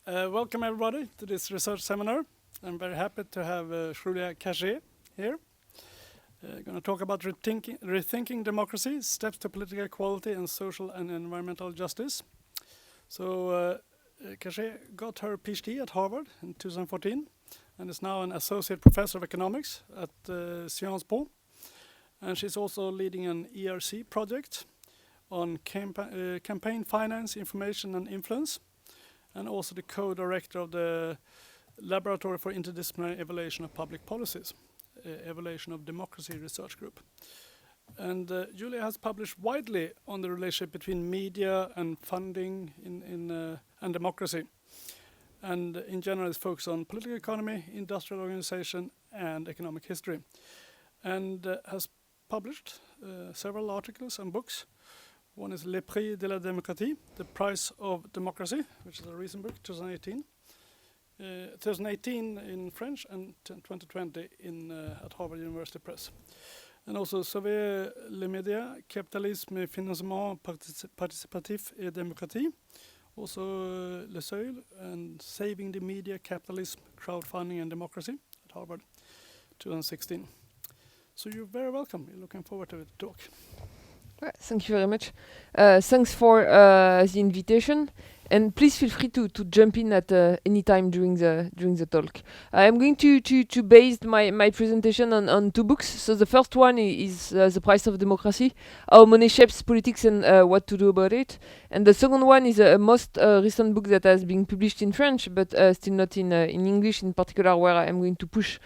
Welcome everybody to this research seminar. I'm very happy to have Julia Cagé here. Going to talk about rethinking democracy, steps to political equality and social and environmental justice. So Cagé got her PhD at Harvard in 2014 and is now an associate professor of economics at Sciences Po. And she's also leading an ERC project on campaign finance, information and influence, and also the co-director of the Laboratory for Interdisciplinary Evaluation of Public Policies, Evaluation of Democracy Research Group. And Julia has published widely on the relationship between media and funding and democracy. And in general is focused on political economy, industrial organization, and economic history. And has published several articles and books. One is Le Prix de la Démocratie, The Price of Democracy, which is a recent book, 2018. 2018 in French and 2020 at Harvard University Press. And also Sauver les médias, Capitalisme, Financement, Participatif et Démocratie. Also Le Seuil and Saving the Media, Capitalism, Crowdfunding and Democracy at Harvard, 2016. So you're very welcome. We're looking forward to the talk. Right, thank you very much. Thanks for the invitation, and please feel free to jump in at any time during the talk. I'm going to base my presentation on two books. So the first one is The Price of Democracy, How Money Shapes Politics and What to Do About It. And the second one is a most recent book that has been published in French, but still not in English in particular, where I'm going to push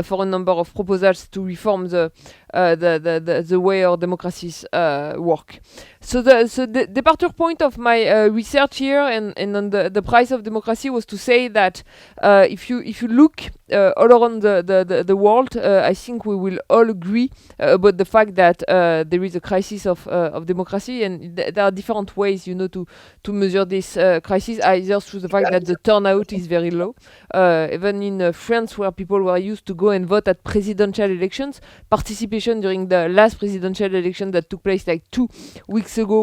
for a number of proposals to reform the way our democracies work. So the departure point of my research here and on the price of democracy was to say that if you look all around the world, I think we will all agree about the fact that there is a crisis of democracy, and there are different ways, to measure this crisis, either through the fact that the turnout is very low. Even in France, where people were used to go and vote at presidential elections, participation during the last presidential election that took place like 2 weeks ago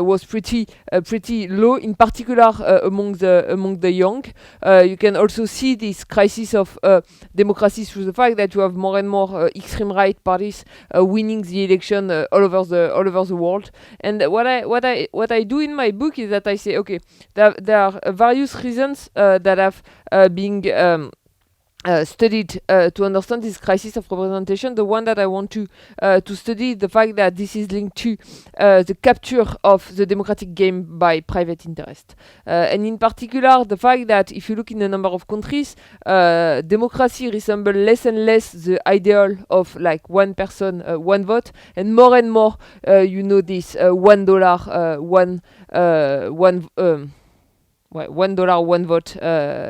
was pretty low, in particular among the young. You can also see this crisis of democracy through the fact that you have more and more extreme right parties winning the election all over the world. And what I do in my book is that I say, okay, there are various reasons that have been studied to understand this crisis of representation. The one that I want to study is the fact that this is linked to the capture of the democratic game by private interest. And in particular, the fact that if you look in a number of countries, democracy resembles less and less the ideal of like one person, one vote, and more this $1, $1 one vote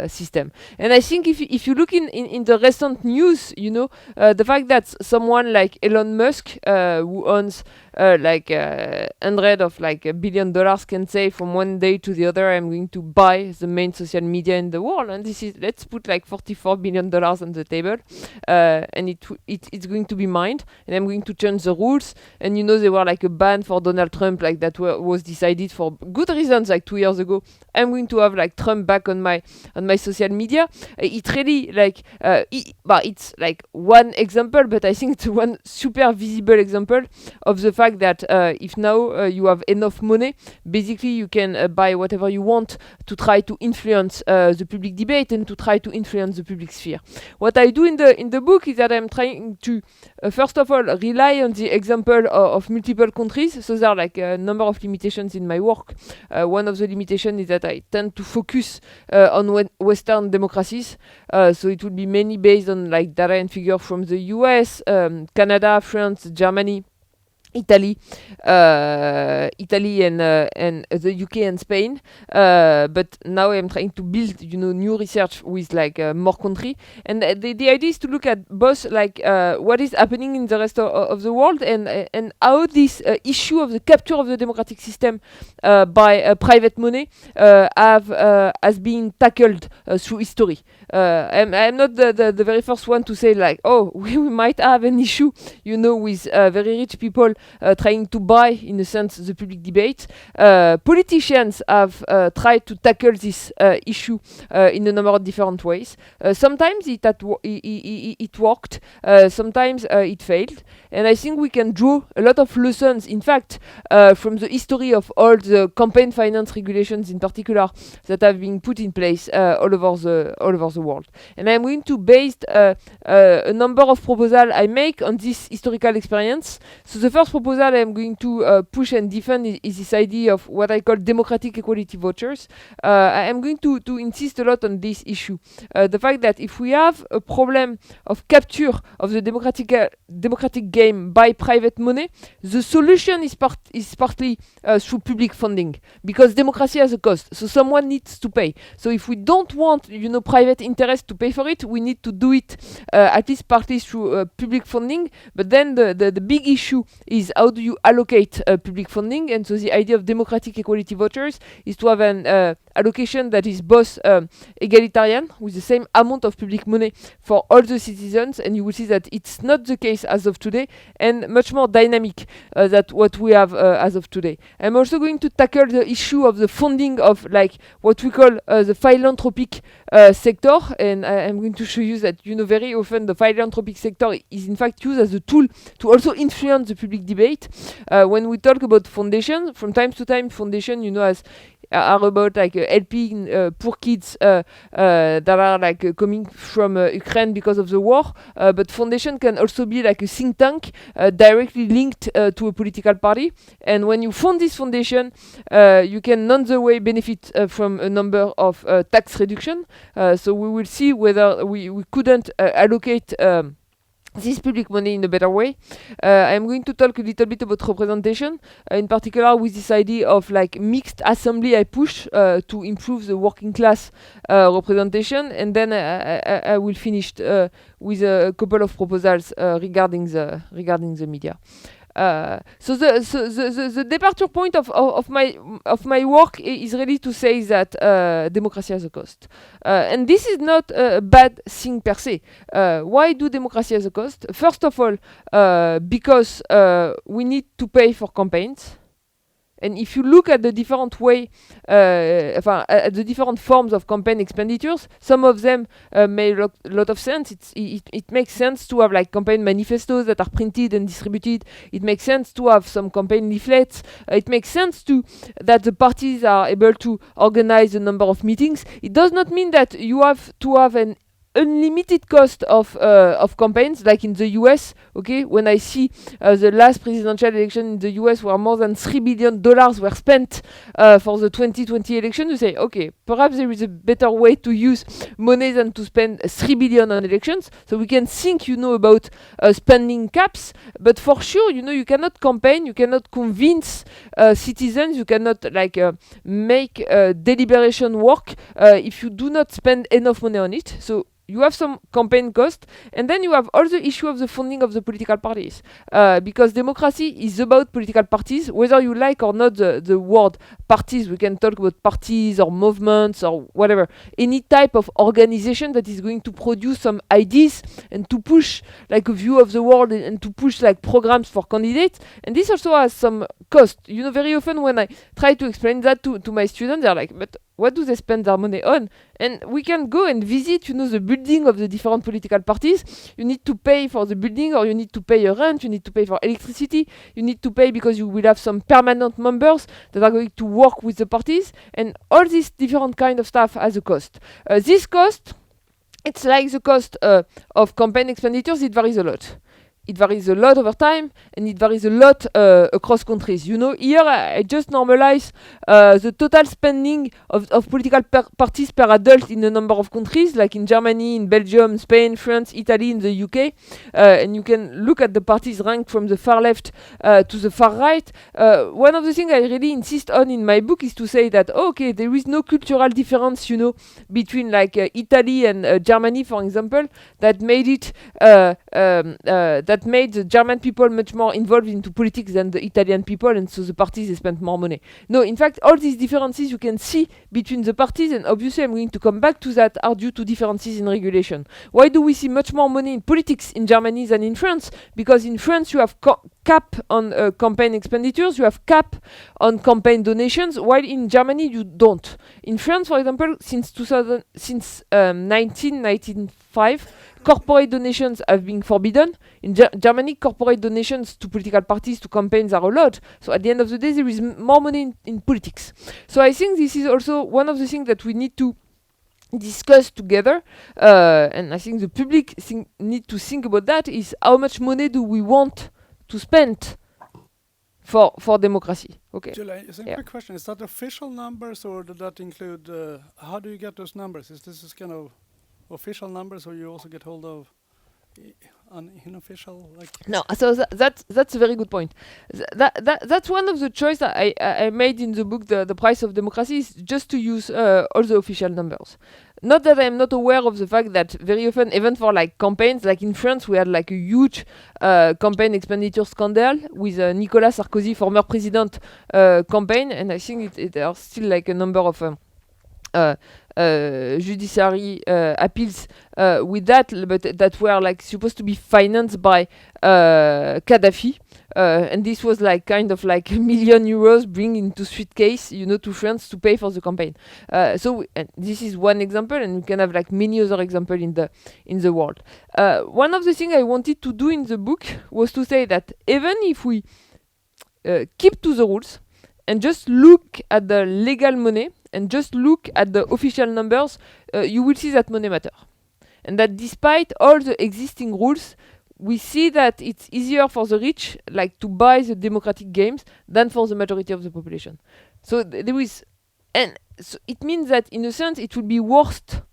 system. And I think if you look in the recent news, the fact that someone like Elon Musk, who owns hundred of $1 billion, can say from one day to the other, I'm going to buy the main social media in the world, and this is, let's put $44 billion on the table, and it's going to be mine, and I'm going to change the rules. And there were a ban for Donald Trump that was decided for good reasons 2 years ago. I'm going to have Trump back on my social media. It really it's one example, but I think it's one super visible example of the fact that if now you have enough money, basically you can buy whatever you want to try to influence the public debate and to try to influence the public sphere. What I do in the book is that I'm trying to first of all rely on the example of multiple countries. So there are a number of limitations in my work. One of the limitations is that I tend to focus on Western democracies. So it will be mainly based on data and figure from the US, Canada, France, Germany, Italy and the UK and Spain, but now I'm trying to build new research with more country, and the idea is to look at both what is happening in the rest of the world and how this issue of the capture of the democratic system by private money has been tackled through history. I'm not the very first one to say we might have an issue with very rich people trying to buy, in a sense, the public debate. Politicians have tried to tackle this issue in a number of different ways. Sometimes it worked, sometimes it failed, and I think we can draw a lot of lessons, in fact, from the history of all the campaign finance regulations in particular that have been put in place all over the world. And I'm going to base a number of proposals I make on this historical experience. So the first proposal I'm going to push and defend is this idea of what I call democratic equality vouchers. I am going to insist a lot on this issue. The fact that if we have a problem of capture of the democratic game by private money, the solution is partly through public funding, because democracy has a cost, so someone needs to pay. So if we don't want, private interest to pay for it, we need to do it at least partly through public funding. But then the big issue is, how do you allocate public funding? And so the idea of democratic equality vouchers is to have an allocation that is both egalitarian, with the same amount of public money for all the citizens, and you will see that it's not the case as of today, and much more dynamic than what we have as of today. I'm also going to tackle the issue of the funding of what we call the philanthropic sector, and I'm going to show you that very often the philanthropic sector is in fact used as a tool to also influence the public debate. When we talk about foundation, from time to time, foundation, are about helping poor kids that are coming from Ukraine because of the war, but foundation can also be like a think tank directly linked to a political party, and when you fund this foundation, you can none the way benefit from a number of tax reduction. So we will see whether we couldn't allocate this public money in a better way. I'm going to talk a little bit about representation, in particular with this idea of mixed assembly I push to improve the working class representation, and then I will finish with a couple of proposals regarding the media. So the departure point of my work is really to say that democracy has a cost, and this is not a bad thing per se. Why do democracy has a cost? First of all, because we need to pay for campaigns. And if you look at the different at the different forms of campaign expenditures, some of them make a lot of sense. It makes sense to have campaign manifestos that are printed and distributed. It makes sense to have some campaign leaflets. It makes sense that the parties are able to organize a number of meetings. It does not mean that you have to have an unlimited cost of campaigns, like in the US. Okay, when I see the last presidential election in the US, where more than $3 billion were spent for the 2020 election, you say, okay, perhaps there is a better way to use money than to spend $3 billion on elections. So we can think, about spending caps, but for sure, you cannot campaign, you cannot convince citizens, you cannot make deliberation work if you do not spend enough money on it. So you have some campaign cost, and then you have all the issue of the funding of the political parties, because democracy is about political parties, whether you like or not the word parties. We can talk about parties or movements or whatever, any type of organization that is going to produce some ideas and to push a view of the world and to push programs for candidates. And this also has some cost. Very often when I try to explain that to my students, they're like, but what do they spend their money on? And we can go and visit, the building of the different political parties. You need to pay for the building, or you need to pay a rent, you need to pay for electricity, you need to pay because you will have some permanent members that are going to work with the parties, and all this different kind of stuff has a cost. This cost, it's like the cost of campaign expenditures, it varies a lot. It varies a lot over time, and it varies a lot across countries. Here I just normalize the total spending of political parties per adult in a number of countries, like in Germany, in Belgium, Spain, France, Italy, in the UK. And you can look at the parties ranked from the far left to the far right. One of the things I really insist on in my book is to say that, there is no cultural difference, between Italy and Germany, for example, that made it that that made the German people much more involved into politics than the Italian people, and so the parties they spent more money. No, in fact, all these differences you can see between the parties, and obviously I'm going to come back to that, are due to differences in regulation. Why do we see much more money in politics in Germany than in France? Because in France you have cap on campaign expenditures, you have cap on campaign donations, while in Germany you don't. In France, for example, since 1995, corporate donations have been forbidden. In Germany, corporate donations to political parties, to campaigns are allowed. So at the end of the day, there is more money in politics. So I think this is also one of the things that we need to discuss together, and I think the public need to think about that, is how much money do we want to spend for democracy. Okay. Julia, a quick question. Is that official numbers, or does that include, how do you get those numbers? Is this kind of official numbers, or you also get hold of unofficial? No, so that's a very good point. That's one of the choice that I made in the book, The Price of Democracy, is just to use all the official numbers. Not that I'm not aware of the fact that very often, even for like campaigns, like in France, we had like a huge campaign expenditure scandal with Nicolas Sarkozy, former president, campaign, and I think there are still like a number of judiciary appeals with that, but that were like supposed to be financed by Gaddafi, and this was like kind of like €1 million bring into suitcase, to France to pay for the campaign. So this is one example, and we can have like many other examples in the world. One of the things I wanted to do in the book was to say that even if we keep to the rules and just look at the legal money and just look at the official numbers, you will see that money matter. And that despite all the existing rules, we see that it's easier for the rich like to buy the democratic games than for the majority of the population. So there is, and so it means that in a sense it would be worst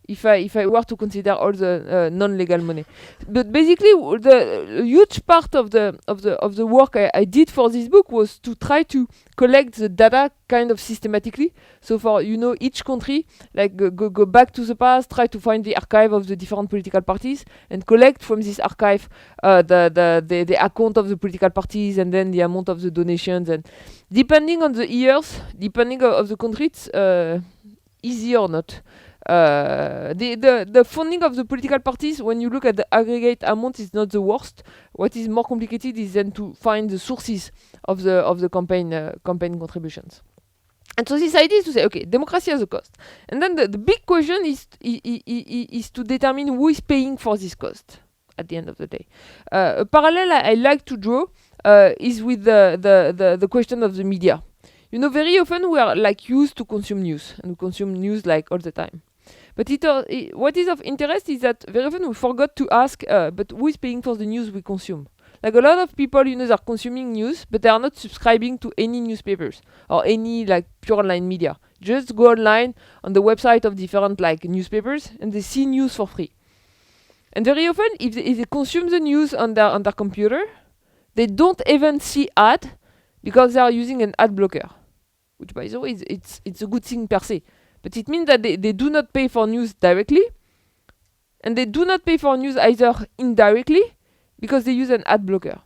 if I were to consider all the non-legal money. But basically, the huge part of the work I did for this book was to try to collect the data kind of systematically. So for each country, like go back to the past, try to find the archive of the different political parties, and collect from this archive the account of the political parties, and then the amount of the donations. And depending on the years, depending of the country, it's easy or not. The funding of the political parties, when you look at the aggregate amount, is not the worst. What is more complicated is then to find the sources of the campaign contributions. And so this idea is to say, okay, democracy has a cost, and then the big question is to determine who is paying for this cost at the end of the day. A parallel I like to draw is with the question of the media. Very often we are like used to consume news, and we consume news like all the time. But what is of interest is that very often we forgot to ask, but who is paying for the news we consume? Like a lot of people, are consuming news, but they are not subscribing to any newspapers or any like pure online media. Just go online on the website of different like newspapers, and they see news for free. And very often, if they consume the news on their computer, they don't even see ad because they are using an ad blocker, which by the way it's a good thing per se. But it means that they do not pay for news directly, and they do not pay for news either indirectly because they use an ad blocker.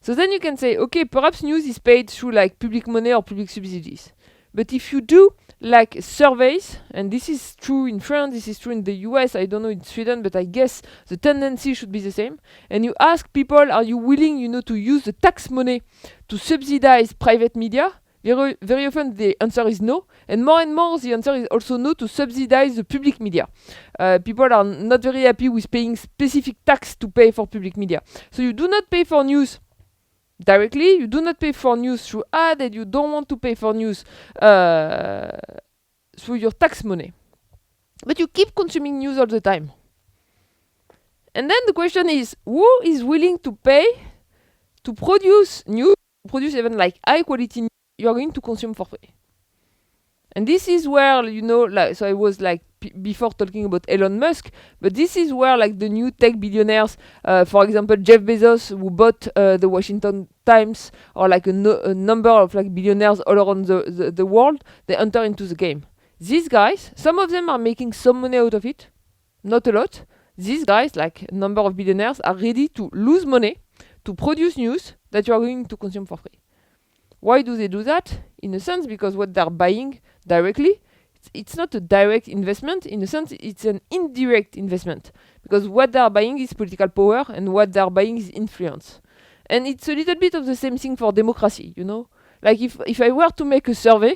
So then you can say, okay, perhaps news is paid through like public money or public subsidies. But if you do like surveys, and this is true in France, this is true in the US, I don't know in Sweden, but I guess the tendency should be the same. And you ask people, are you willing, to use the tax money to subsidize private media? Very, very often the answer is no, and more the answer is also no to subsidize the public media. People are not very happy with paying specific tax to pay for public media. So you do not pay for news directly, you do not pay for news through ad, and you don't want to pay for news through your tax money. But you keep consuming news all the time. And then the question is, who is willing to pay to produce news, produce even like high quality news you are going to consume for free? And this is where, so I was like before talking about Elon Musk, but this is where like the new tech billionaires, for example, Jeff Bezos, who bought the Washington Times, or like a number of like billionaires all around the world, they enter into the game. These guys, some of them are making some money out of it, not a lot. these guys, like a number of billionaires, are ready to lose money to produce news that you are going to consume for free. Why do they do that? In a sense, because what they're buying directly, it's not a direct investment. In a sense, it's an indirect investment. Because what they're buying is political power, and what they're buying is influence. And it's a little bit of the same thing for democracy, you know? Like if I were to make a survey,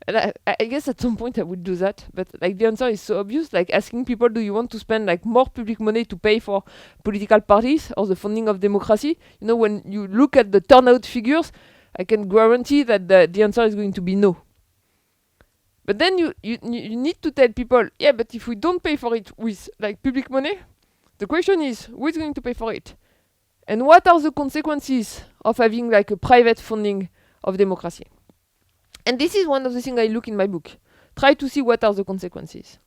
and I guess at some point I would do that, but like the answer is so obvious, like asking people, do you want to spend like more public money to pay for political parties or the funding of democracy? You know, when you look at the turnout figures, I can guarantee that the answer is going to be no. But then you need to tell people, yeah, but if we don't pay for it with like public money, the question is, who is going to pay for it? And what are the consequences of having like a private funding of democracy? And this is one of the things I look in my book. Try to see what are the consequences.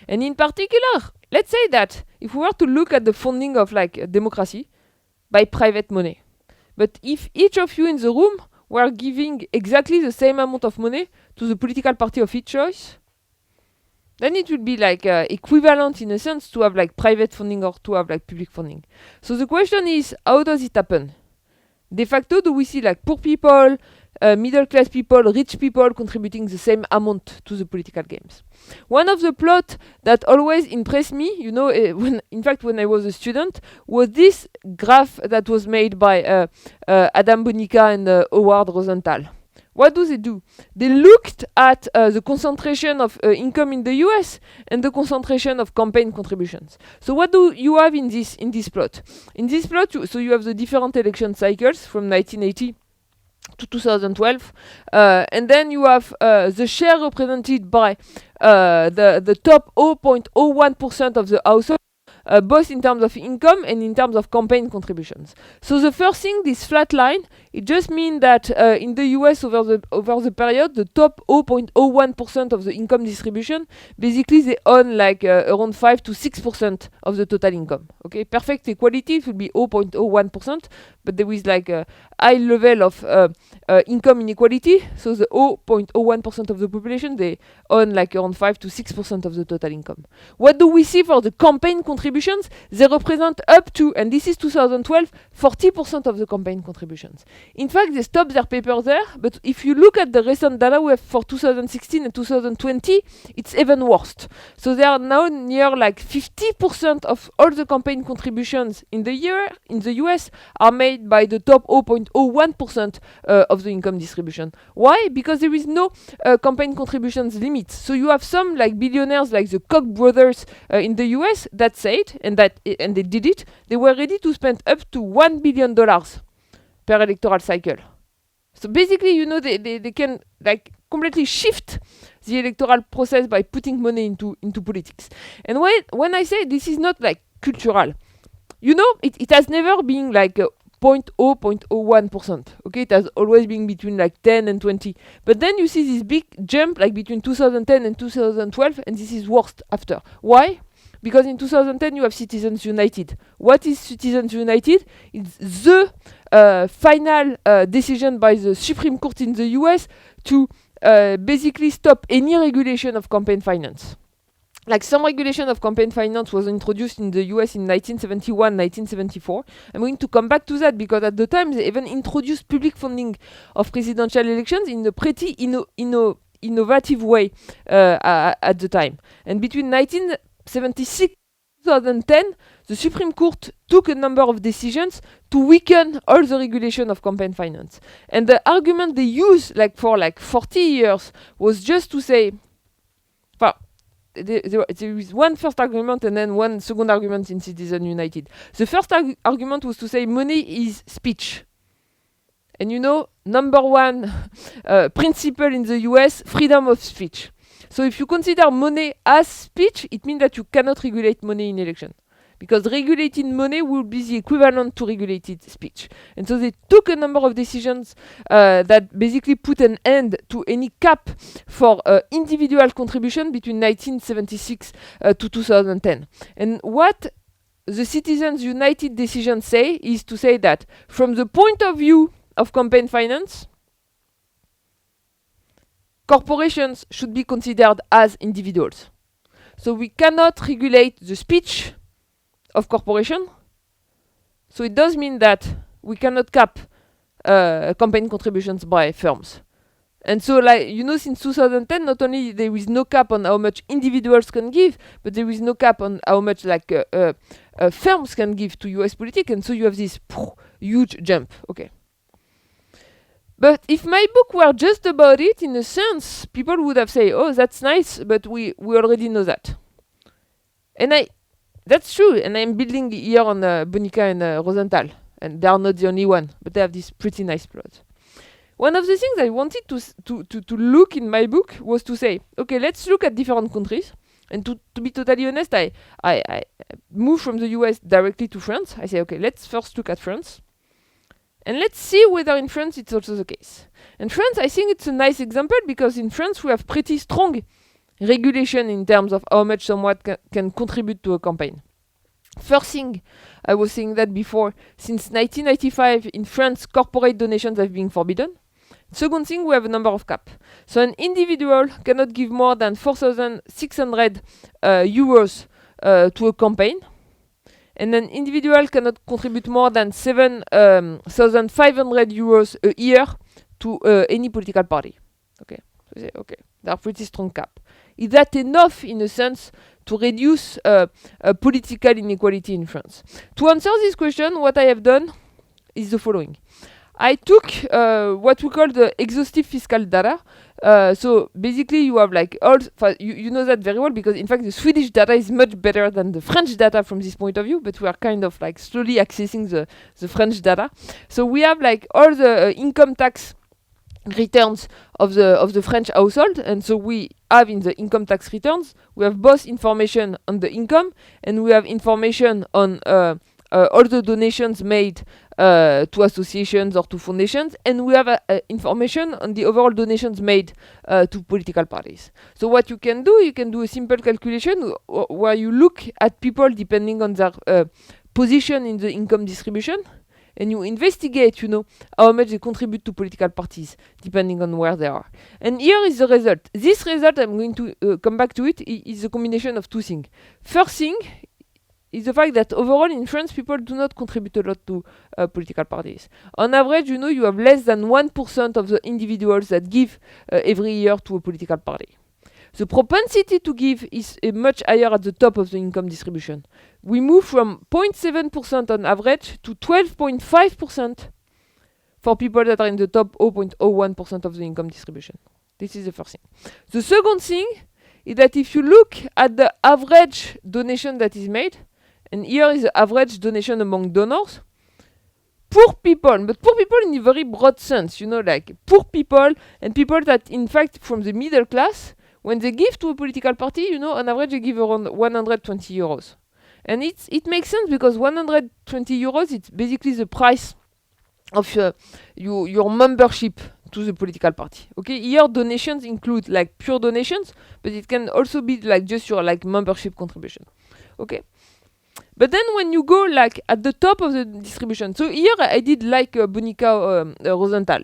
And in particular, let's say that if we were to look at the funding of like democracy by private money, but if each of you in the room were giving exactly the same amount of money to the political party of each choice, then it would be like equivalent in a sense to have like private funding or to have like public funding. So the question is, how does it happen? De facto, do we see like poor people, middle class people, rich people contributing the same amount to the political games? One of the plots that always impressed me, you know, when I was a student, was this graph that was made by Adam Bonica and Howard Rosenthal. What do? They looked at the concentration of income in the US and the concentration of campaign contributions. So what do you have in this plot? In this plot, you have the different election cycles from 1980 to 2012, and then you have the share represented by the top 0.01% of the household, both in terms of income and in terms of campaign contributions. So the first thing, this flat line, it just means that in the US over the period, the top 0.01% of the income distribution, basically they own like around 5 to 6% of the total income. Okay, perfect equality, it would be 0.01%, but there is like a high level of income inequality. So the 0.01% of the population, they own like around 5 to 6% of the total income. What do we see for the campaign contributions? They represent up to, and this is 2012, 40% of the campaign contributions. In fact, they stopped their paper there, but if you look at the recent data we have for 2016 and 2020, it's even worse. So they are now near like 50% of all the campaign contributions in the US are made by the top 0.01% of the income distribution. Why? Because there is no campaign contributions limit. So you have some like billionaires like the Koch brothers in the US that said, and they did it, they were ready to spend up to $1 billion per electoral cycle. So basically, you know, they can like completely shift the electoral process by putting money into politics. And when I say this is not like cultural, you know, it has never been like 0.01%. Okay, it has always been between like 10 and 20. But then you see this big jump like between 2010 and 2012, and this is worst after. Why? Because in 2010 you have Citizens United. What is Citizens United? It's the final decision by the Supreme Court in the US to basically stop any regulation of campaign finance. Like some regulation of campaign finance was introduced in the US in 1971, 1974. I'm going to come back to that because at the time they even introduced public funding of presidential elections in a pretty innovative way at the time. And between 1976 and 2010, the Supreme Court took a number of decisions to weaken all the regulation of campaign finance. And the argument they used like for like 40 years was just to say, there is one first argument and then one second argument in Citizens United. The first argument was to say money is speech. And you know, number one principle in the US, freedom of speech. So if you consider money as speech, it means that you cannot regulate money in election. Because regulating money will be the equivalent to regulated speech. And so they took a number of decisions that basically put an end to any cap for individual contribution between 1976 to 2010. And what the Citizens United decisions say is to say that from the point of view of campaign finance, corporations should be considered as individuals. So we cannot regulate the speech of corporation. So it does mean that we cannot cap campaign contributions by firms. And so, like, you know, since 2010, not only there is no cap on how much individuals can give, but there is no cap on how much, like, firms can give to US politics, and so you have this huge jump. Okay. But if my book were just about it, in a sense, people would have said, oh, that's nice, but we already know that. And that's true, and I'm building here on Bonica and Rosenthal, and they are not the only one, but they have this pretty nice plot. One of the things I wanted to look in my book was to say, okay, let's look at different countries. And to be totally honest, I moved from the US directly to France. I say, okay, let's first look at France. And let's see whether in France it's also the case. And France, I think it's a nice example because in France we have pretty strong regulation in terms of how much someone can contribute to a campaign. First thing, I was saying that before, since 1995 in France, corporate donations have been forbidden. Second thing, we have a number of cap. So an individual cannot give more than 4,600 euros to a campaign. And an individual cannot contribute more than 7,500 euros a year to any political party. Okay, so okay, they are pretty strong cap. Is that enough, in a sense, to reduce political inequality in France? To answer this question, what I have done is the following. I took what we call the exhaustive fiscal data. So basically you have like all, you know that very well because in fact the Swedish data is much better than the French data from this point of view, but we are kind of like slowly accessing the French data. So we have like all the income tax returns of the French household, and so we have in the income tax returns, we have both information on the income and we have information on all the donations made to associations or to foundations, and we have information on the overall donations made to political parties. So what you can do a simple calculation where you look at people depending on their position in the income distribution, and you investigate, how much they contribute to political parties, depending on where they are. And here is the result. This result, I'm going to come back to it, is a combination of two things. First thing is the fact that overall in France, people do not contribute a lot to political parties. On average, you have less than 1% of the individuals that give every year to a political party. The propensity to give is much higher at the top of the income distribution. We move from 0.7% on average to 12.5% for people that are in the top 0.01% of the income distribution. This is the first thing. The second thing is that if you look at the average donation that is made, and here is the average donation among donors, poor people, but poor people in a very broad sense, like poor people and people that in fact from the middle class, when they give to a political party, on average they give around 120 euros. And it makes sense because 120 euros, it's basically the price of your membership to the political party. Okay, here donations include like pure donations, but it can also be like just your like membership contribution. Okay. But then when you go like at the top of the distribution, so here I did like Bonica Rosenthal,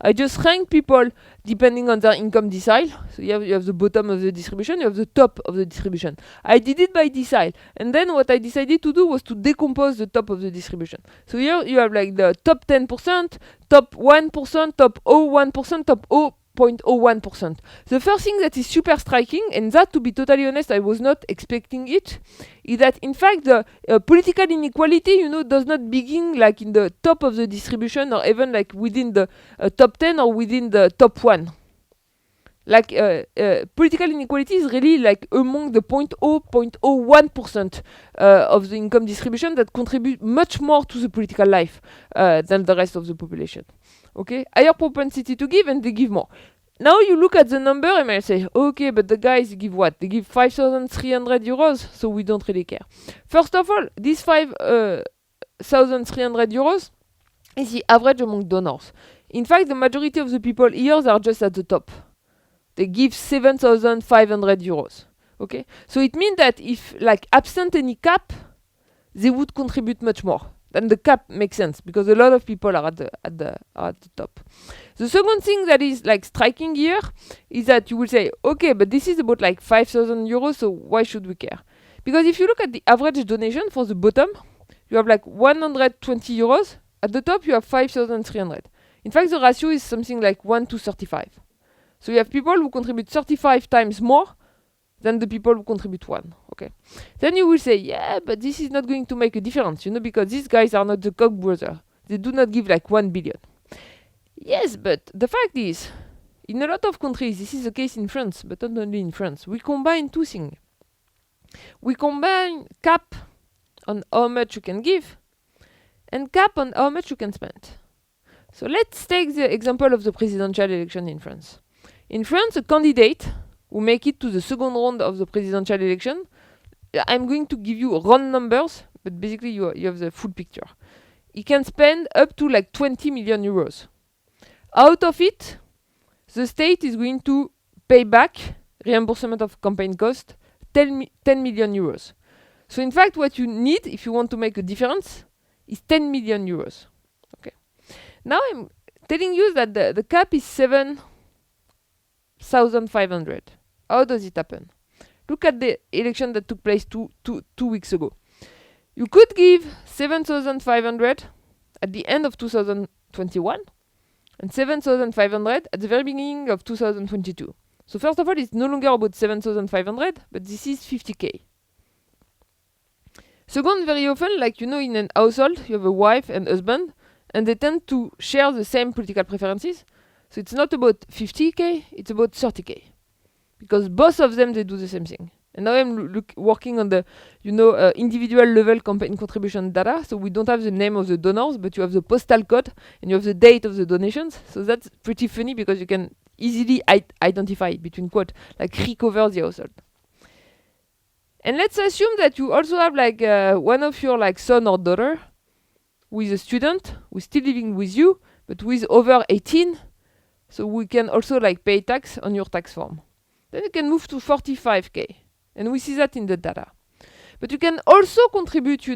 I just rank people depending on their income decile. So you have the bottom of the distribution, you have the top of the distribution. I did it by decile, and then what I decided to do was to decompose the top of the distribution. So here you have like the top 10%, top 1%, top 0.1%, top 0.01%. The first thing that is super striking, and that, to be totally honest, I was not expecting it, is that in fact the political inequality, does not begin like in the top of the distribution or even like within the top 10 or within the top 1. Like political inequality is really like among the 0.01% of the income distribution that contribute much more to the political life than the rest of the population. Okay, higher propensity to give, and they give more. Now you look at the number and might say, okay, but the guys give what? They give 5,300 euros, so we don't really care. First of all, these 5,300 euros is the average among donors. In fact, the majority of the people here are just at the top. They give 7,500 euros. Okay, so it means that if, like, absent any cap, they would contribute much more. then the cap makes sense because a lot of people are at the top. The second thing that is like striking here is that you will say, okay, but this is about like 5,000 euros, so why should we care? Because if you look at the average donation for the bottom, you have like 120 euros. At the top, you have 5,300. In fact, the ratio is something like 1 to 35. So you have people who contribute 35 times more than the people who contribute 1. Okay. Then you will say, yeah, but this is not going to make a difference, because these guys are not the Koch brothers. They do not give like 1 billion. Yes, but the fact is, in a lot of countries, this is the case in France, but not only in France, we combine two things. We combine cap on how much you can give and cap on how much you can spend. So let's take the example of the presidential election in France. In France, a candidate who make it to the second round of the presidential election, I'm going to give you round numbers, but basically you have the full picture. He can spend up to like 20 million euros. Out of it, the state is going to pay back reimbursement of campaign cost 10 million euros. So in fact, what you need if you want to make a difference is 10 million euros. Okay. Now I'm telling you that the cap is 7,500. How does it happen? Look at the election that took place two weeks ago. You could give 7,500 at the end of 2021 and 7,500 at the very beginning of 2022. So first of all, it's no longer about 7,500, but this is 50k. Second, very often, like in a household, you have a wife and husband, and they tend to share the same political preferences. So it's not about 50k, it's about 30k. Because both of them, they do the same thing. And now I'm working on the, individual level campaign contribution data. So we don't have the name of the donors, but you have the postal code and you have the date of the donations. So that's pretty funny because you can easily identify between quote, like recover the household. And let's assume that you also have like one of your like son or daughter who is a student, who is still living with you, but who is over 18. So we can also like pay tax on your tax form. Then you can move to 45k. And we see that in the data. But you can also contribute,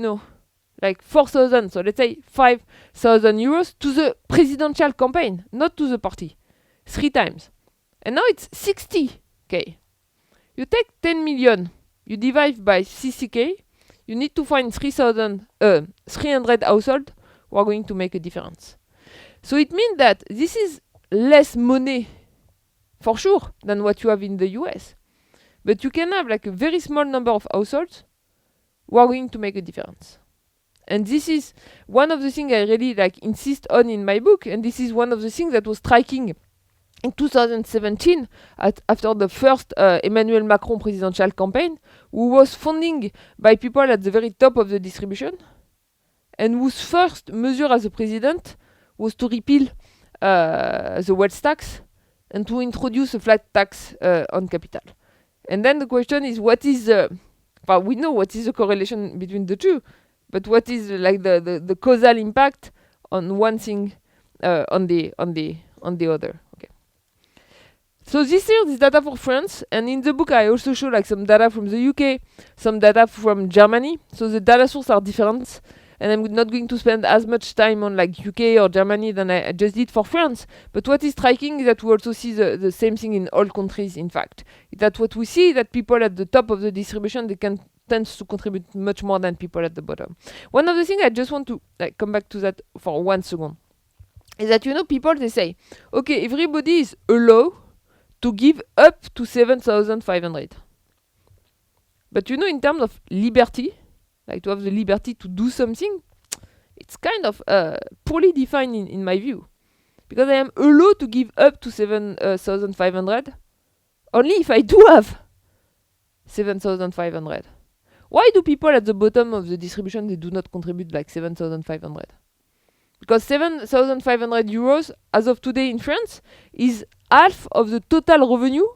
like 4,000, so let's say 5,000 euros to the presidential campaign, not to the party. 3 times. And now it's 60k. You take 10 million, you divide by 60k, you need to find 300 households who are going to make a difference. So it means that this is less money, for sure, than what you have in the US. But you can have like a very small number of households who are going to make a difference. And this is one of the things I really like insist on in my book. And this is one of the things that was striking in 2017 after the first Emmanuel Macron presidential campaign, who was funding by people at the very top of the distribution and whose first measure as a president was to repeal the wealth tax and to introduce a flat tax on capital. And then the question is, what is we know what is the correlation between the two, but what is like the causal impact on one thing on the other? Okay. So this here is data for France, and in the book I also show like some data from the UK, some data from Germany. So the data sources are different, and I'm not going to spend as much time on like UK or Germany than I just did for France. But what is striking is that we also see the same thing in all countries, in fact. That what we see that people at the top of the distribution, they can tend to contribute much more than people at the bottom. One of the things I just want to come back to that for 1 second is that, people, they say, okay, everybody is allowed to give up to 7,500. But in terms of liberty, like to have the liberty to do something, it's kind of poorly defined in my view. Because I am allowed to give up to 7,500 only if I do have 7,500. Why do people at the bottom of the distribution, they do not contribute like 7,500? Because 7,500 euros, as of today in France, is half of the total revenue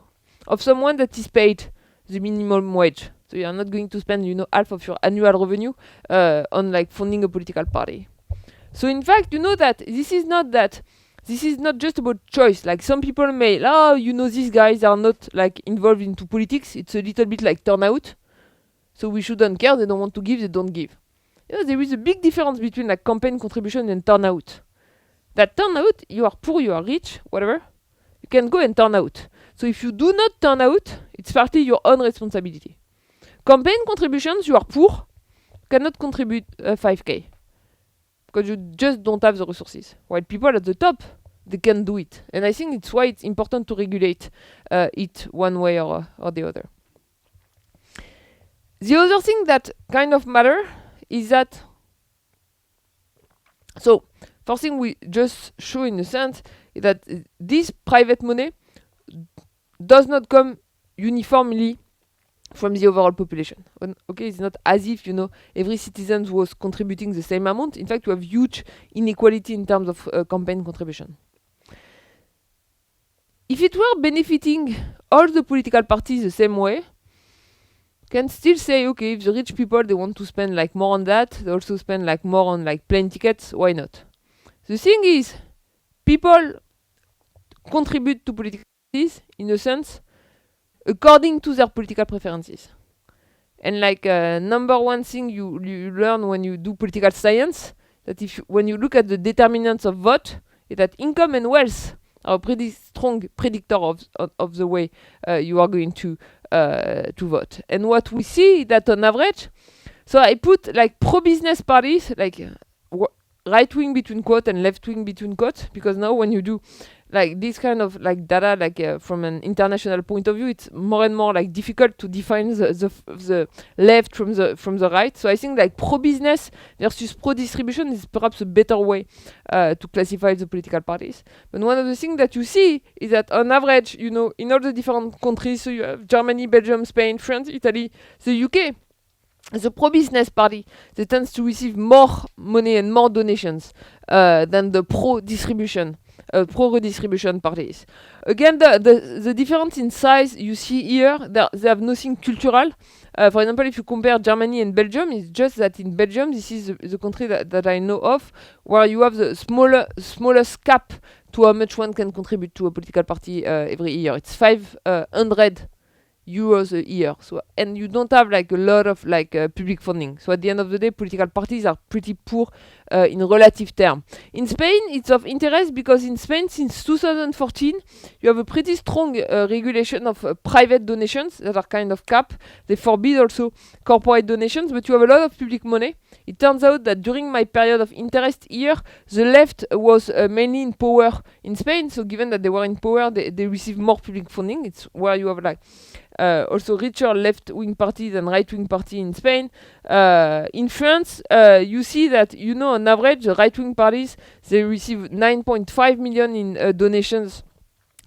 of someone that is paid the minimum wage. So you are not going to spend, half of your annual revenue on like funding a political party. So in fact, that this is not just about choice. Like some people may, these guys are not like involved into politics. It's a little bit like Turnout. So we shouldn't care. They don't want to give, they don't give. there is a big difference between like campaign contribution and turnout. That turnout, you are poor, you are rich, whatever, you can go and turn out. So if you do not turn out, it's partly your own responsibility. Campaign contributions, you are poor, cannot contribute 5k because you just don't have the resources. While people at the top, they can do it. And I think it's why it's important to regulate it one way or the other. The other thing that kind of matter is that, so first thing we just show in a sense is that this private money does not come uniformly from the overall population. Okay, it's not as if, every citizen was contributing the same amount. In fact, you have huge inequality in terms of campaign contribution. If it were benefiting all the political parties the same way, can still say, okay, if the rich people, they want to spend like more on that, they also spend like more on like plane tickets, why not? The thing is, people contribute to political parties, in a sense, according to their political preferences. And like number one thing you learn when you do political science, that when you look at the determinants of vote, is that income and wealth are a pretty strong predictor of the way you are going to vote. And what we see is that on average, so I put like pro-business parties, like right-wing between quote and left-wing between quote, because now when you do like this kind of like data, like from an international point of view, it's more and more like difficult to define the left from the right. So I think like pro-business versus pro-distribution is perhaps a better way to classify the political parties. But one of the things that you see is that on average, in all the different countries, so you have Germany, Belgium, Spain, France, Italy, the UK, the pro-business party, they tends to receive more money and more donations than the pro-redistribution parties. Again, the difference in size you see here, they have nothing cultural. For example, if you compare Germany and Belgium, it's just that in Belgium, this is the country that I know of, where you have the smallest cap to how much one can contribute to a political party every year. It's 500 euros a year. So, and you don't have like a lot of like public funding. So at the end of the day, political parties are pretty poor in relative term. In Spain, it's of interest because in Spain, since 2014, you have a pretty strong regulation of private donations that are kind of capped. They forbid also corporate donations, but you have a lot of public money. It turns out that during my period of interest here, the left was mainly in power in Spain. So given that they were in power, they receive more public funding. It's where you have like also richer left-wing parties than right-wing party in Spain. In France, you see that, on average, the right-wing parties, they receive 9.5 million in donations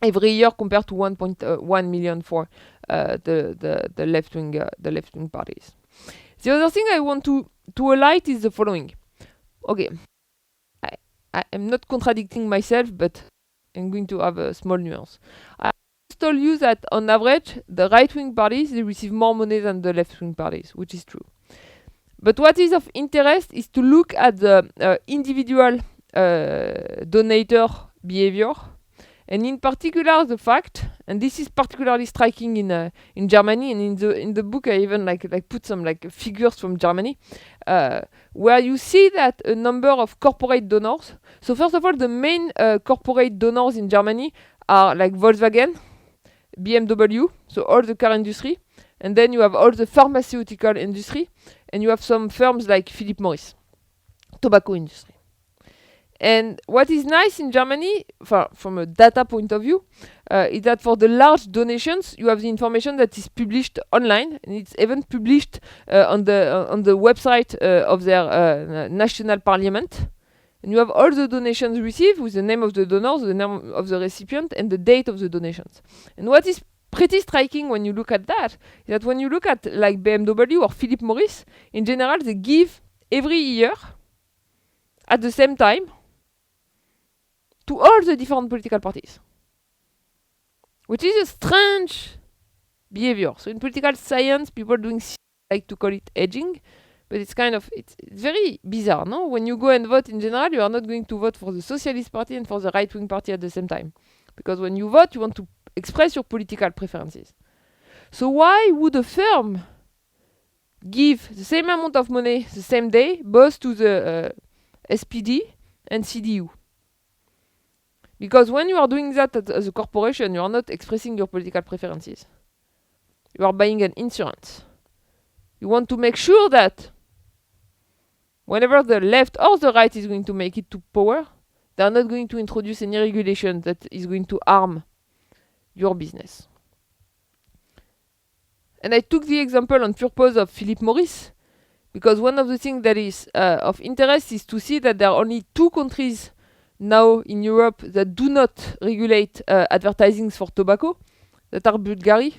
every year compared to 1.1 million for the left-wing parties. The other thing I want to highlight is the following. Okay, I am not contradicting myself, but I'm going to have a small nuance. I told you that on average, the right-wing parties, they receive more money than the left-wing parties, which is true. But what is of interest is to look at the individual donator behavior, and in particular the fact, and this is particularly striking in Germany, and in the book I even like put some like figures from Germany, where you see that a number of corporate donors. So first of all, the main corporate donors in Germany are like Volkswagen, BMW, so all the car industry, and then you have all the pharmaceutical industry, and you have some firms like Philip Morris, tobacco industry. And what is nice in Germany, from a data point of view, is that for the large donations, you have the information that is published online, and it's even published on the website of their national parliament. And you have all the donations received with the name of the donors, the name of the recipient, and the date of the donations. And what is pretty striking when you look at that is that when you look at like BMW or Philip Morris, in general, they give every year at the same time to all the different political parties, which is a strange behavior. So in political science, people like to call it hedging, but it's very bizarre, no? When you go and vote in general, you are not going to vote for the Socialist Party and for the right-wing party at the same time. Because when you vote, you want to express your political preferences. So why would a firm give the same amount of money the same day, both to the SPD and CDU. Because when you are doing that as a corporation, you are not expressing your political preferences. You are buying an insurance. You want to make sure that whenever the left or the right is going to make it to power, they are not going to introduce any regulation that is going to harm your business. And I took the example on purpose of Philip Morris, because one of the things that is of interest is to see that there are only 2 countries now in Europe that do not regulate advertising for tobacco, that are Bulgaria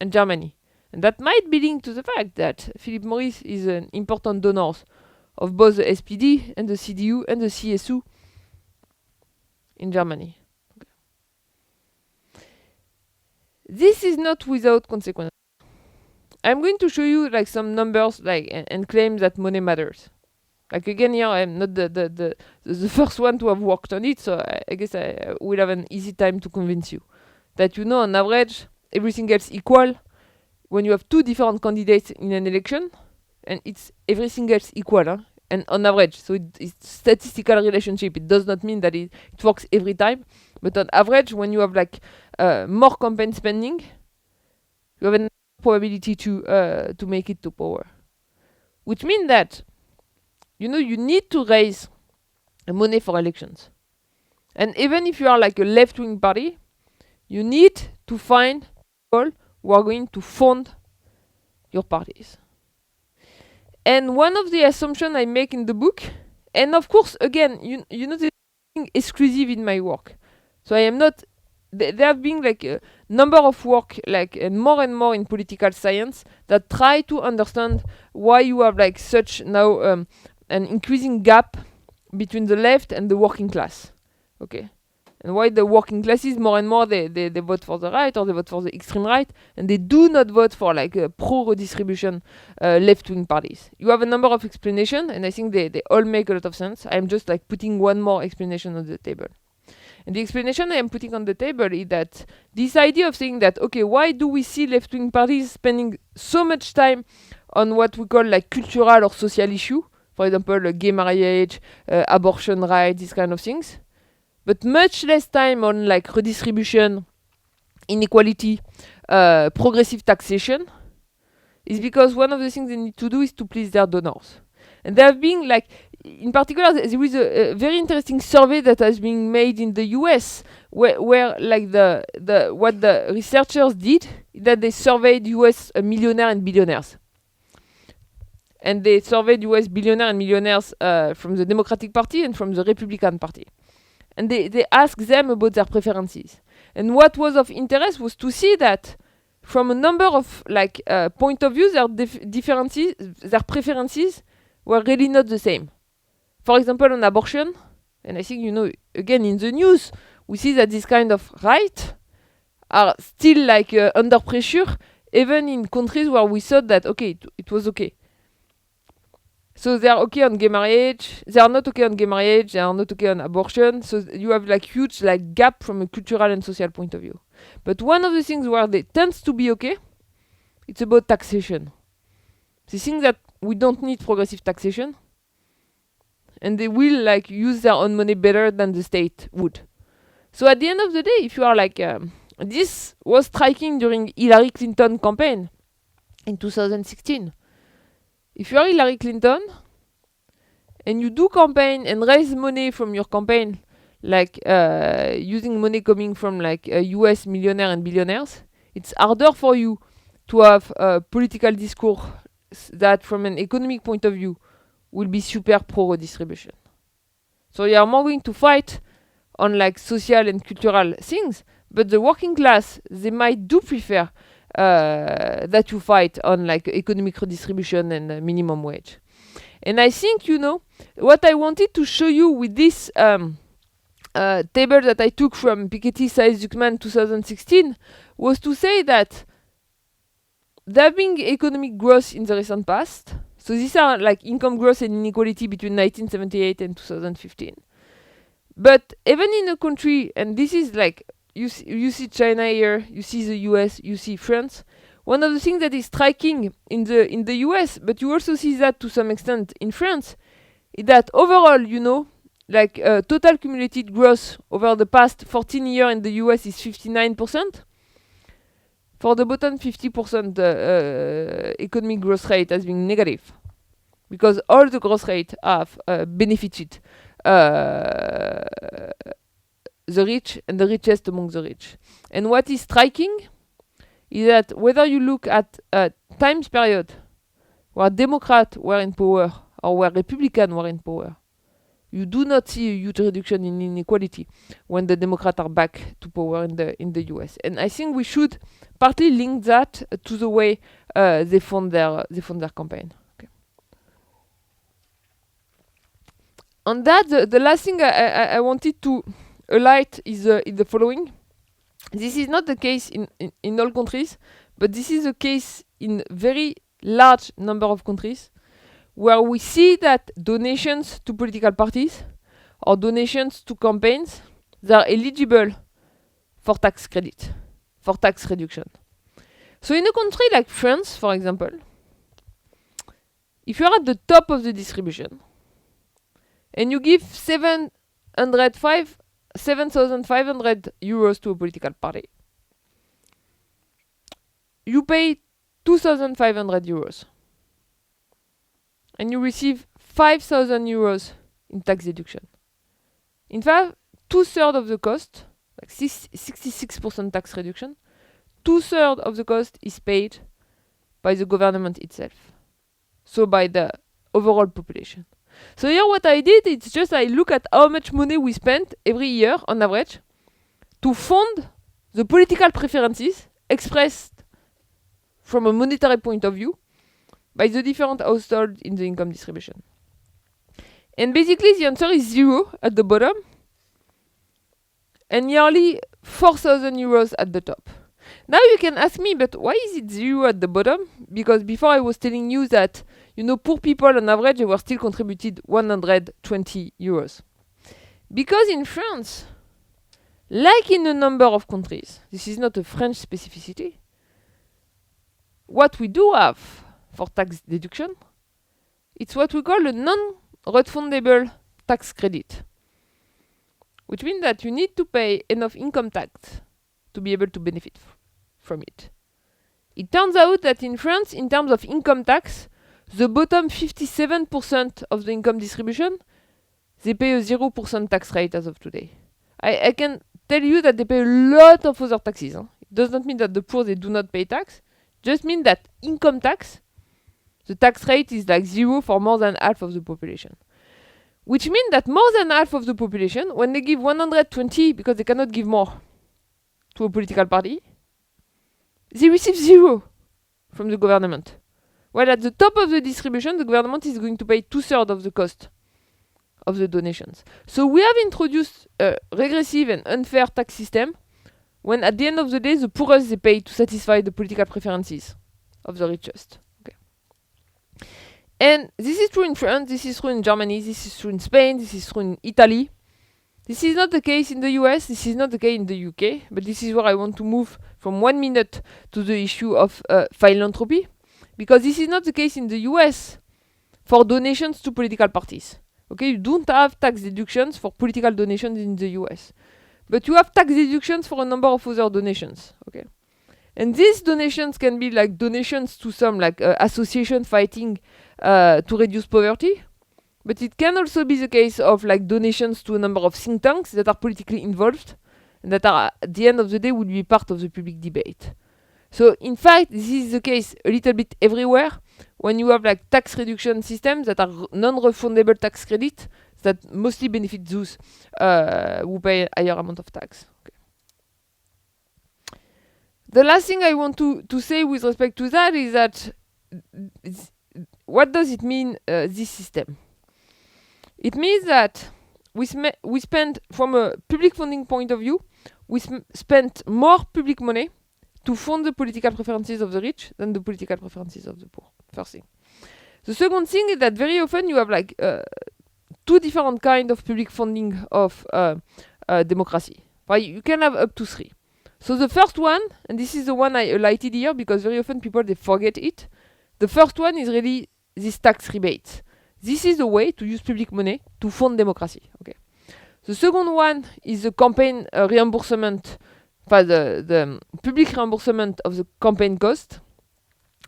and Germany. And that might be linked to the fact that Philip Morris is an important donor of both the SPD and the CDU and the CSU in Germany. Okay. This is not without consequences. I'm going to show you like some numbers and claim that money matters. Like again here, I'm not the first one to have worked on it, so I guess I will have an easy time to convince you that on average, everything else equal, when you have 2 different candidates in an election, and it's everything else equal, and on average, so it's statistical relationship. It does not mean that it works every time, but on average, when you have like more campaign spending, you have a probability to make it to power, which means that you need to raise money for elections, and even if you are like a left-wing party, you need to find people who are going to fund your parties. And one of the assumptions I make in the book, and of course, again, this is exclusive in my work. So I am not. There have been like a number of work, and more in political science that try to understand why you have like such now an increasing gap between the left and the working class. Okay. And why the working classes more and more they vote for the right or they vote for the extreme right, and they do not vote for like pro-redistribution left-wing parties. You have a number of explanations, and I think they all make a lot of sense. I'm just like putting one more explanation on the table. And the explanation I am putting on the table is that this idea of saying that, okay, why do we see left-wing parties spending so much time on what we call like cultural or social issue, for example, gay marriage, abortion rights, these kind of things, but much less time on like redistribution, inequality, progressive taxation, is because one of the things they need to do is to please their donors. And there have been like, in particular, there is a very interesting survey that has been made in the US, where like what the researchers did is that they surveyed US millionaires and billionaires. And they surveyed US billionaires and millionaires from the Democratic Party and from the Republican Party. And they asked them about their preferences. And what was of interest was to see that from a number of like point of view, their preferences were really not the same. For example, on abortion, and I think, again, in the news, we see that this kind of right are still like under pressure, even in countries where we thought that, okay, it was okay. So they are okay on gay marriage, they are not okay on gay marriage, they are not okay on abortion, so you have like huge like gap from a cultural and social point of view. But one of the things where they tends to be okay, it's about taxation. They think that we don't need progressive taxation, and they will like use their own money better than the state would. So at the end of the day, if you are like, this was striking during Hillary Clinton campaign in 2016. If you are Hillary Clinton and you do campaign and raise money from your campaign, like using money coming from like US millionaires and billionaires, it's harder for you to have a political discourse that from an economic point of view will be super pro-redistribution. So you are more going to fight on like social and cultural things, but the working class, they might do prefer that you fight on like economic redistribution and minimum wage. And I think, what I wanted to show you with this table that I took from Piketty, Saez, Zuckman 2016 was to say that there have been economic growth in the recent past. So these are like income growth and inequality between 1978 and 2015. But even in a country, and this is like, you see China here, you see the US, you see France, one of the things that is striking in the US, but you also see that to some extent in France, is that overall, total cumulative growth over the past 14 years in the US is 59%. For the bottom 50%, economic growth rate has been negative, because all the growth rate have benefited the rich and the richest among the rich. And what is striking is that whether you look at a time period where Democrats were in power or where Republicans were in power, you do not see a huge reduction in inequality when the Democrats are back to power in the US. And I think we should partly link that to the way they fund their campaign. Okay. On that, the last thing I wanted to highlight is the following. This is not the case in all countries, but this is the case in very large number of countries, where we see that donations to political parties or donations to campaigns, they are eligible for tax credit, for tax reduction. So in a country like France, for example, if you're at the top of the distribution and you give 7,500 euros to a political party, you pay 2,500 euros. And you receive 5,000 euros in tax deduction. In fact, 2/3 of the cost, like 66% tax reduction, 2/3 of the cost is paid by the government itself. So by the overall population. So here what I did, it's just I look at how much money we spend every year on average to fund the political preferences expressed from a monetary point of view by the different households in the income distribution. And basically the answer is 0 at the bottom and nearly 4,000 euros at the top. Now you can ask me, but why is it 0 at the bottom? Because before I was telling you that, poor people on average, they were still contributed 120 euros. Because in France, like in a number of countries, this is not a French specificity, what we do have for tax deduction, it's what we call a non-refundable tax credit, which means that you need to pay enough income tax to be able to benefit from it. It turns out that in France, in terms of income tax, the bottom 57% of the income distribution, they pay a 0% tax rate as of today. I can tell you that they pay a lot of other taxes. It does not mean that the poor, they do not pay tax. Just mean that income tax, the tax rate is like 0 for more than half of the population. Which means that more than half of the population, when they give 120 because they cannot give more to a political party, they receive 0 from the government. While at the top of the distribution, the government is going to pay 2/3 of the cost of the donations. So we have introduced a regressive and unfair tax system when at the end of the day, the poorest, they pay to satisfy the political preferences of the richest. And this is true in France, this is true in Germany, this is true in Spain, this is true in Italy. This is not the case in the US, this is not the case in the UK, but this is where I want to move from 1 minute to the issue of philanthropy, because this is not the case in the US for donations to political parties. Okay, you don't have tax deductions for political donations in the US, but you have tax deductions for a number of other donations. Okay. And these donations can be like donations to some association fighting to reduce poverty. But it can also be the case of like donations to a number of think tanks that are politically involved and that are at the end of the day would be part of the public debate. So in fact, this is the case a little bit everywhere when you have like tax reduction systems that are non-refundable tax credit that mostly benefit those who pay a higher amount of tax. Okay. The last thing I want to say with respect to that is that what does it mean, this system? It means that we spend, from a public funding point of view, we spent more public money to fund the political preferences of the rich than the political preferences of the poor. First thing. The second thing is that very often you have like two different kinds of public funding of democracy. Right? You can have up to 3. So the first one, and this is the one I highlighted here because very often people they forget it. The first one is really this tax rebate. This is the way to use public money to fund democracy. Okay. The second one is the campaign reimbursement, the public reimbursement of the campaign cost.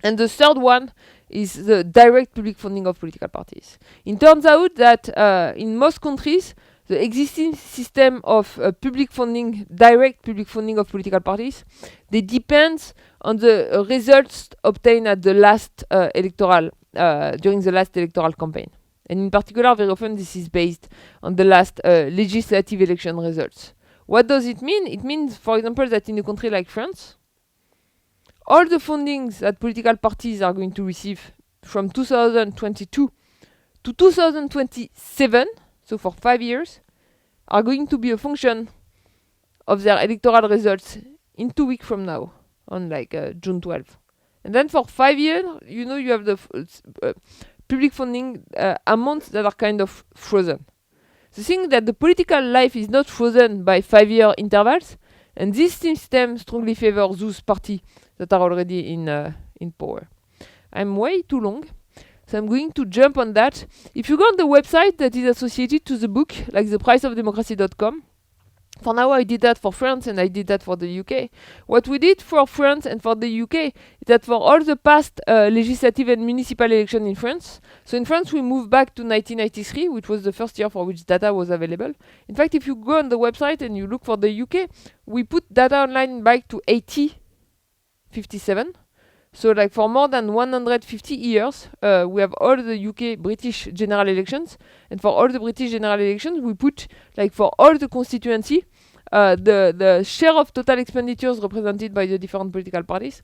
And the third one is the direct public funding of political parties. It turns out that in most countries, the existing system of public funding, direct public funding of political parties, they depend on the results obtained at the last during the last electoral campaign. And in particular, very often this is based on the last legislative election results. What does it mean? It means, for example, that in a country like France, all the fundings that political parties are going to receive from 2022 to 2027, so for 5 years, are going to be a function of their electoral results in 2 weeks from now, on June 12th. And then for 5 years, you have the public funding amounts that are kind of frozen. The thing that the political life is not frozen by 5-year intervals, and this system strongly favors those parties that are already in power. I'm way too long, so I'm going to jump on that. If you go on the website that is associated to the book, like thepriceofdemocracy.com, for now I did that for France and I did that for the UK. What we did for France and for the UK is that for all the past legislative and municipal elections in France, so in France we moved back to 1993, which was the first year for which data was available. In fact, if you go on the website and you look for the UK, we put data online back to 1857. So for more than 150 years, we have all the UK British general elections. And for all the British general elections, we put, for all the constituency, the share of total expenditures represented by the different political parties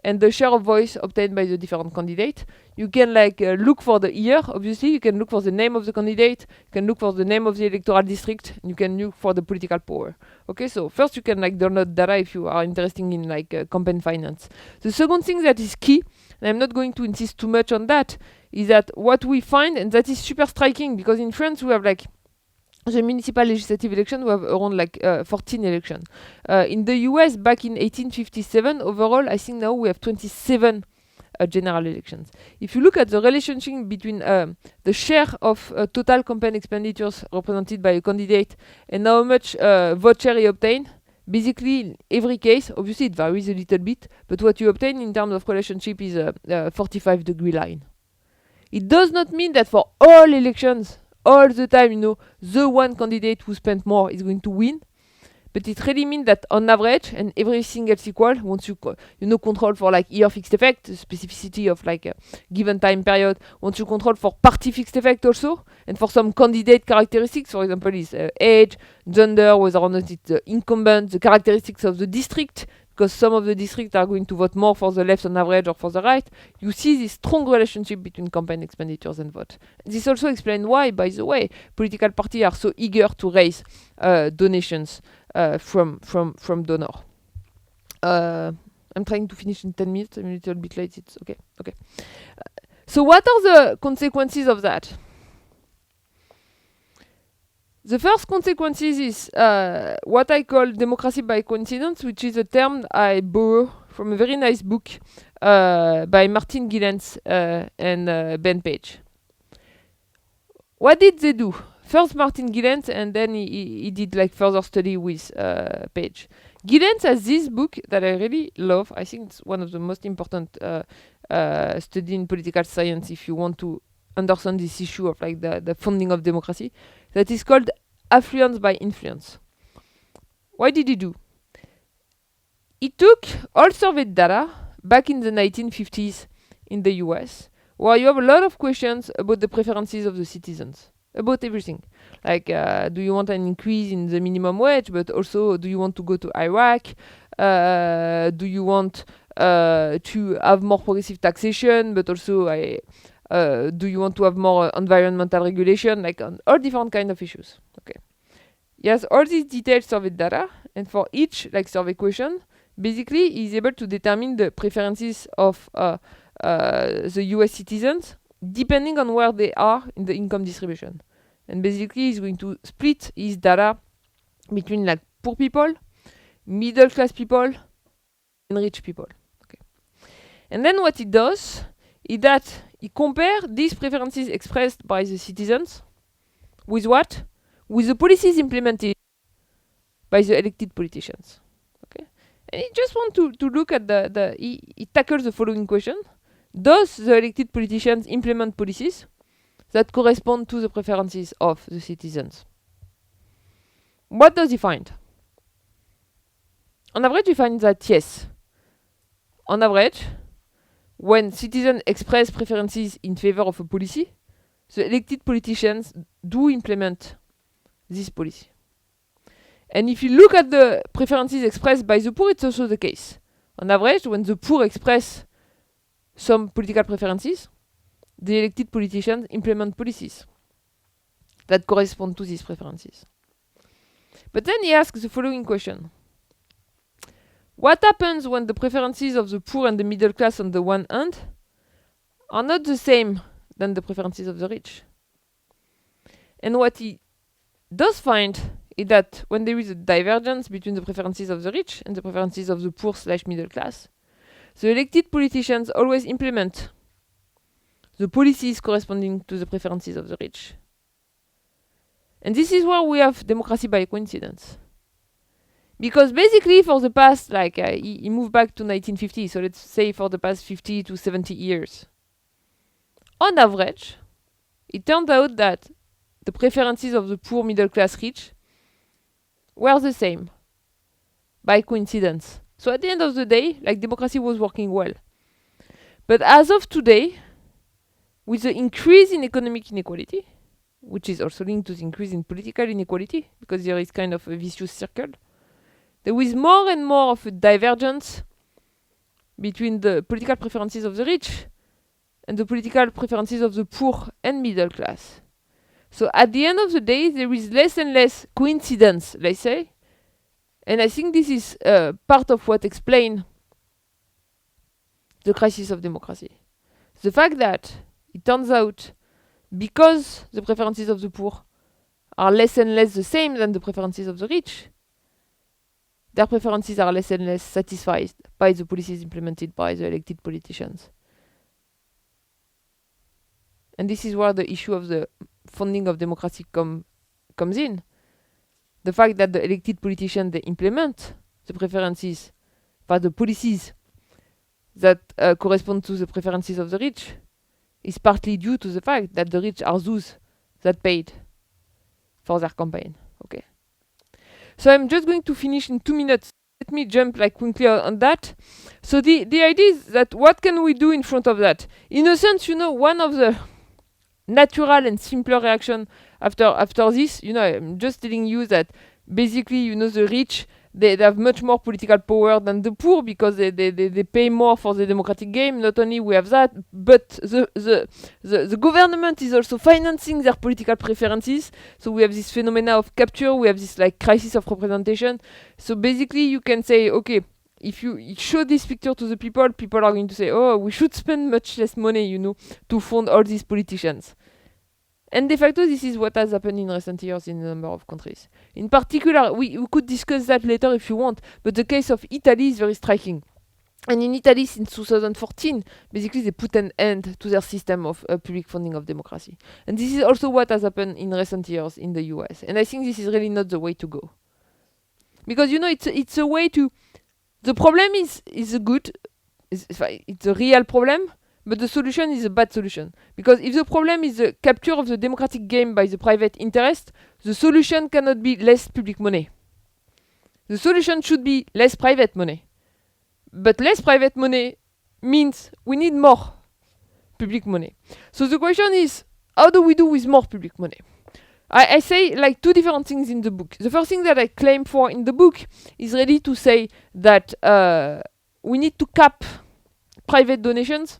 and the share of voice obtained by the different candidates. You can look for the year, obviously. You can look for the name of the candidate. You can look for the name of the electoral district. And you can look for the political power. Okay, so first you can download data if you are interested in campaign finance. The second thing that is key, and I'm not going to insist too much on that, is that what we find, and that is super striking, because in France we have the municipal legislative election, we have around 14 elections. In the US, back in 1857, overall, I think now we have 27 general elections. If you look at the relationship between the share of total campaign expenditures represented by a candidate and how much vote share he obtained, basically in every case, obviously it varies a little bit, but what you obtain in terms of relationship is a 45-degree line. It does not mean that for all elections, all the time, the one candidate who spent more is going to win. But it really means that on average, and everything else equal, once you control for year fixed effect, the specificity of a given time period, once you control for party fixed effect also, and for some candidate characteristics, for example, is age, gender, whether or not it's the incumbent, the characteristics of the district, because some of the districts are going to vote more for the left on average or for the right, you see this strong relationship between campaign expenditures and vote. This also explains why, by the way, political parties are so eager to raise donations from donor. I'm trying to finish in 10 minutes. I'm a little bit late. It's okay. Okay. So what are the consequences of that? The first consequences is what I call democracy by coincidence, which is a term I borrow from a very nice book by Martin Gilens and Ben Page. What did they do? First Martin Gilens, and then he did further study with Page. Gilens has this book that I really love. I think it's one of the most important study in political science if you want to understand this issue of the funding of democracy, that is called Affluence by Influence. What did he do? He took all surveyed data back in the 1950s in the US, where you have a lot of questions about the preferences of the citizens, about everything. Do you want an increase in the minimum wage, but also do you want to go to Iraq? Do you want to have more progressive taxation, but also do you want to have more environmental regulation, on all different kind of issues. Okay. Yes, all these detailed survey data, and for each survey question, basically he's able to determine the preferences of the US citizens depending on where they are in the income distribution. And basically he's going to split his data between poor people, middle class people, and rich people. Okay. And then what it does is that it compares these preferences expressed by the citizens with what? With the policies implemented by the elected politicians. Okay. And it just want to look at it tackles the following question. Does the elected politicians implement policies that correspond to the preferences of the citizens? What does he find? On average, he finds that yes. On average, when citizens express preferences in favor of a policy, the elected politicians do implement this policy. And if you look at the preferences expressed by the poor, it's also the case. On average, when the poor express some political preferences, the elected politicians implement policies that correspond to these preferences. But then he asks the following question. What happens when the preferences of the poor and the middle class on the one hand are not the same than the preferences of the rich? And what he does find is that when there is a divergence between the preferences of the rich and the preferences of the poor/middle class, the elected politicians always implement the policies corresponding to the preferences of the rich. And this is where we have democracy by coincidence. Because basically for the past, he moved back to 1950, so let's say for the past 50 to 70 years. On average, it turned out that the preferences of the poor, middle class, rich were the same by coincidence. So at the end of the day, democracy was working well. But as of today, with the increase in economic inequality, which is also linked to the increase in political inequality, because there is kind of a vicious circle, there is more and more of a divergence between the political preferences of the rich and the political preferences of the poor and middle class. So at the end of the day, there is less and less coincidence, let's say. And I think this is part of what explains the crisis of democracy. The fact that it turns out, because the preferences of the poor are less and less the same than the preferences of the rich, their preferences are less and less satisfied by the policies implemented by the elected politicians. And this is where the issue of the funding of democracy comes in. The fact that the elected politicians, they implement the preferences, the policies that correspond to the preferences of the rich, is partly due to the fact that the rich are those that paid for their campaign. Okay. So I'm just going to finish in 2 minutes. Let me jump quickly on that. So the idea is that what can we do in front of that? In a sense, one of the natural and simpler reaction after this, I'm just telling you that basically, the rich, they have much more political power than the poor because they pay more for the democratic game. Not only we have that, but the government is also financing their political preferences. So we have this phenomena of capture, we have this crisis of representation. So basically you can say, okay, if you show this picture to the people, people are going to say, oh, we should spend much less money, to fund all these politicians. And de facto, this is what has happened in recent years in a number of countries. In particular, we could discuss that later if you want, but the case of Italy is very striking. And in Italy, since 2014, basically they put an end to their system of public funding of democracy. And this is also what has happened in recent years in the US. And I think this is really not the way to go. Because, it's a way to... The problem is it's a real problem, but the solution is a bad solution. Because if the problem is the capture of the democratic game by the private interest, the solution cannot be less public money. The solution should be less private money. But less private money means we need more public money. So the question is, how do we do with more public money? I say two different things in the book. The first thing that I claim for in the book is really to say that we need to cap private donations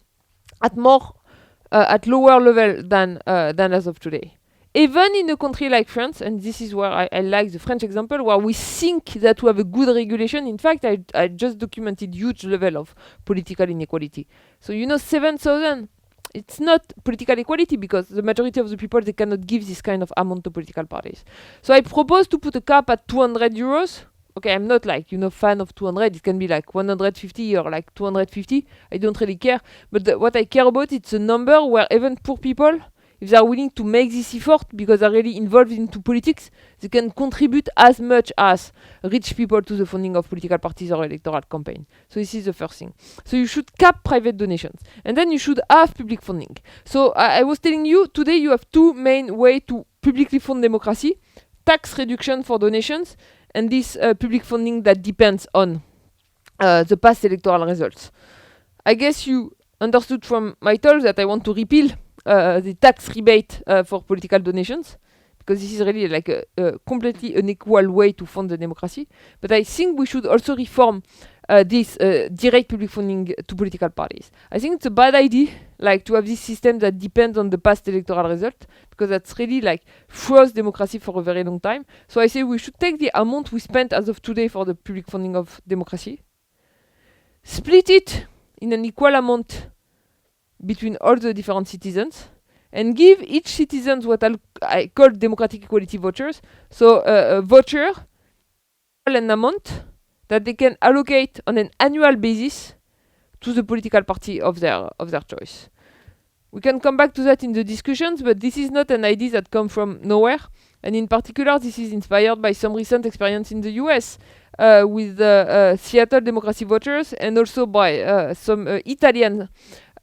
at lower level than as of today. Even in a country like France, and this is where I like the French example, where we think that we have a good regulation. In fact, I just documented huge level of political inequality. So 7,000, it's not political equality because the majority of the people, they cannot give this kind of amount to political parties. So I propose to put a cap at 200 euros Okay, I'm not like, fan of 200. It can be like 150 or like 250. I don't really care. But what I care about, it's a number where even poor people, if they are willing to make this effort because they're really involved into politics, they can contribute as much as rich people to the funding of political parties or electoral campaigns. So this is the first thing. So you should cap private donations. And then you should have public funding. So I was telling you, today you have two main ways to publicly fund democracy. Tax reduction for donations, and this public funding that depends on the past electoral results. I guess you understood from my talk that I want to repeal the tax rebate for political donations, because this is really like a completely unequal way to fund the democracy. But I think we should also reform this direct public funding to political parties. I think it's a bad idea, like to have this system that depends on the past electoral result, because that's really like froze democracy for a very long time. So I say we should take the amount we spent as of today for the public funding of democracy, split it in an equal amount between all the different citizens, and give each citizen what I call democratic equality vouchers. So a voucher, an amount that they can allocate on an annual basis to the political party of their choice. We can come back to that in the discussions, but this is not an idea that comes from nowhere. And in particular, this is inspired by some recent experience in the US with the Seattle democracy vouchers, and also by some Italian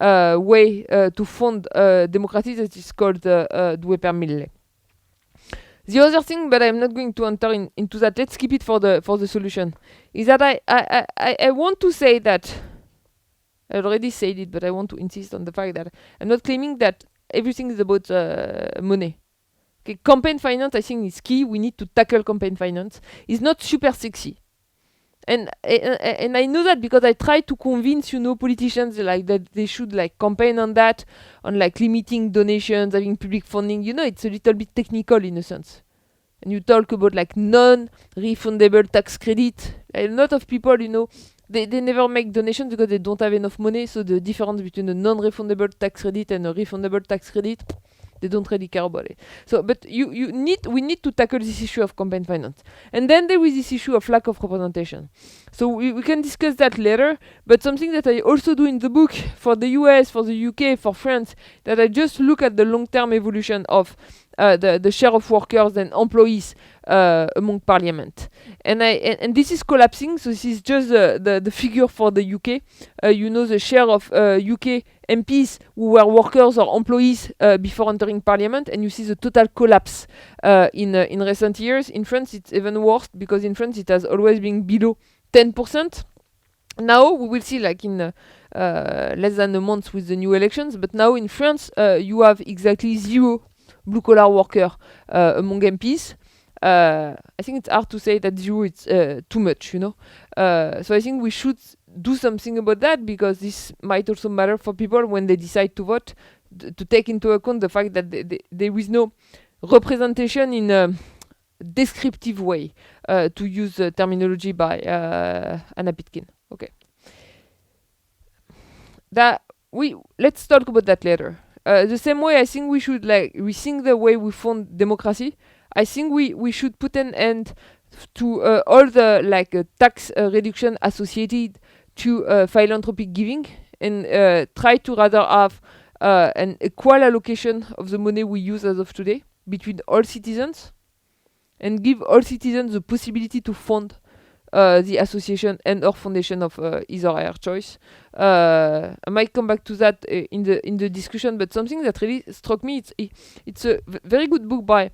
way to fund democracy that is called Due per Mille. The other thing, but I'm not going to enter into that, let's keep it for the solution, is that I want to say that, I already said it, but I want to insist on the fact that I'm not claiming that everything is about money. Okay, campaign finance, I think, is key. We need to tackle campaign finance. It's not super sexy. And I know that because I try to convince, politicians like that they should like campaign on that, on like limiting donations, having public funding. It's a little bit technical in a sense. And you talk about like non-refundable tax credit. A lot of people, they never make donations because they don't have enough money. So the difference between a non-refundable tax credit and a refundable tax credit, they don't really care about it. So, but we need to tackle this issue of campaign finance. And then there is this issue of lack of representation. So we can discuss that later, but something that I also do in the book for the US, for the UK, for France, that I just look at the long-term evolution of the share of workers and employees among parliament. And this is collapsing, so this is just the figure for the UK. The share of UK MPs who were workers or employees before entering parliament, and you see the total collapse in recent years. In France, it's even worse, because in France it has always been below 10%. Now we will see, like in less than a month with the new elections, but now in France you have exactly 0 blue-collar worker among MPs. I think it's hard to say that 0 is too much, So I think we should do something about that, because this might also matter for people when they decide to vote, to take into account the fact that there is no representation in a descriptive way, to use the terminology by Anna Pitkin. Okay. Let's talk about that later. The same way, I think we should rethink the way we fund democracy. I think we should put an end to all the tax reduction associated to philanthropic giving, and try to rather have an equal allocation of the money we use as of today between all citizens, and give all citizens the possibility to fund the association and or foundation of his or her choice. I might come back to that in the discussion, but something that really struck me, it's a very good book by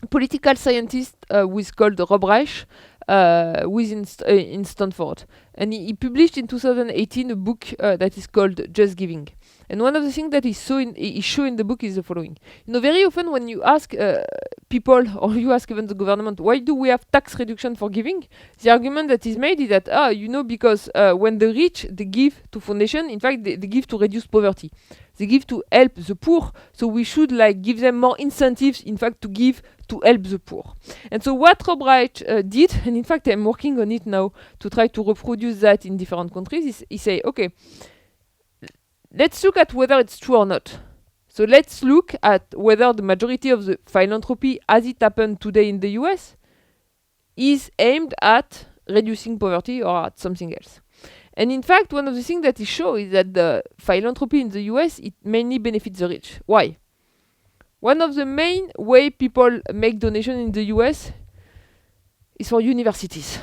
political scientist who is called Rob Reich, who is in Stanford. And he published in 2018 a book that is called Just Giving. And one of the things that he show in the book is the following. Very often when you ask people, or you ask even the government, why do we have tax reduction for giving? The argument that is made is that, because when the rich, they give to foundation, in fact, they give to reduce poverty. They give to help the poor, so we should give them more incentives, in fact, to give to help the poor. And so what Rob Reich did, and in fact I'm working on it now to try to reproduce that in different countries, is he say, okay, let's look at whether it's true or not. So let's look at whether the majority of the philanthropy as it happened today in the US is aimed at reducing poverty or at something else. And in fact, one of the things that is shown is that the philanthropy in the US, it mainly benefits the rich. Why? One of the main way people make donation in the US is for universities.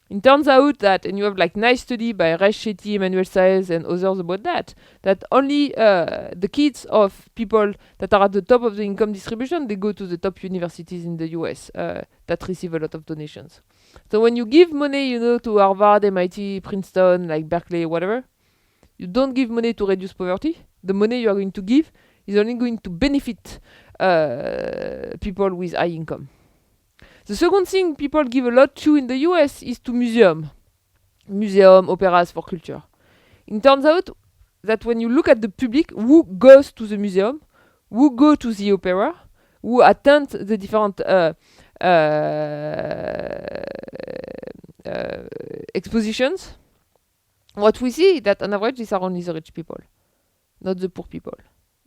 It turns out that, and you have like nice study by Resh Shetty, Emmanuel Saez, and others about that only the kids of people that are at the top of the income distribution, they go to the top universities in the US that receive a lot of donations. So when you give money, to Harvard, MIT, Princeton, like Berkeley, whatever, you don't give money to reduce poverty. The money you are going to give is only going to benefit people with high income. The second thing people give a lot to in the US is to museum, operas for culture. It turns out that when you look at the public, who goes to the museum, who go to the opera, who attend the different expositions, what we see is that on average, these are only the rich people, not the poor people.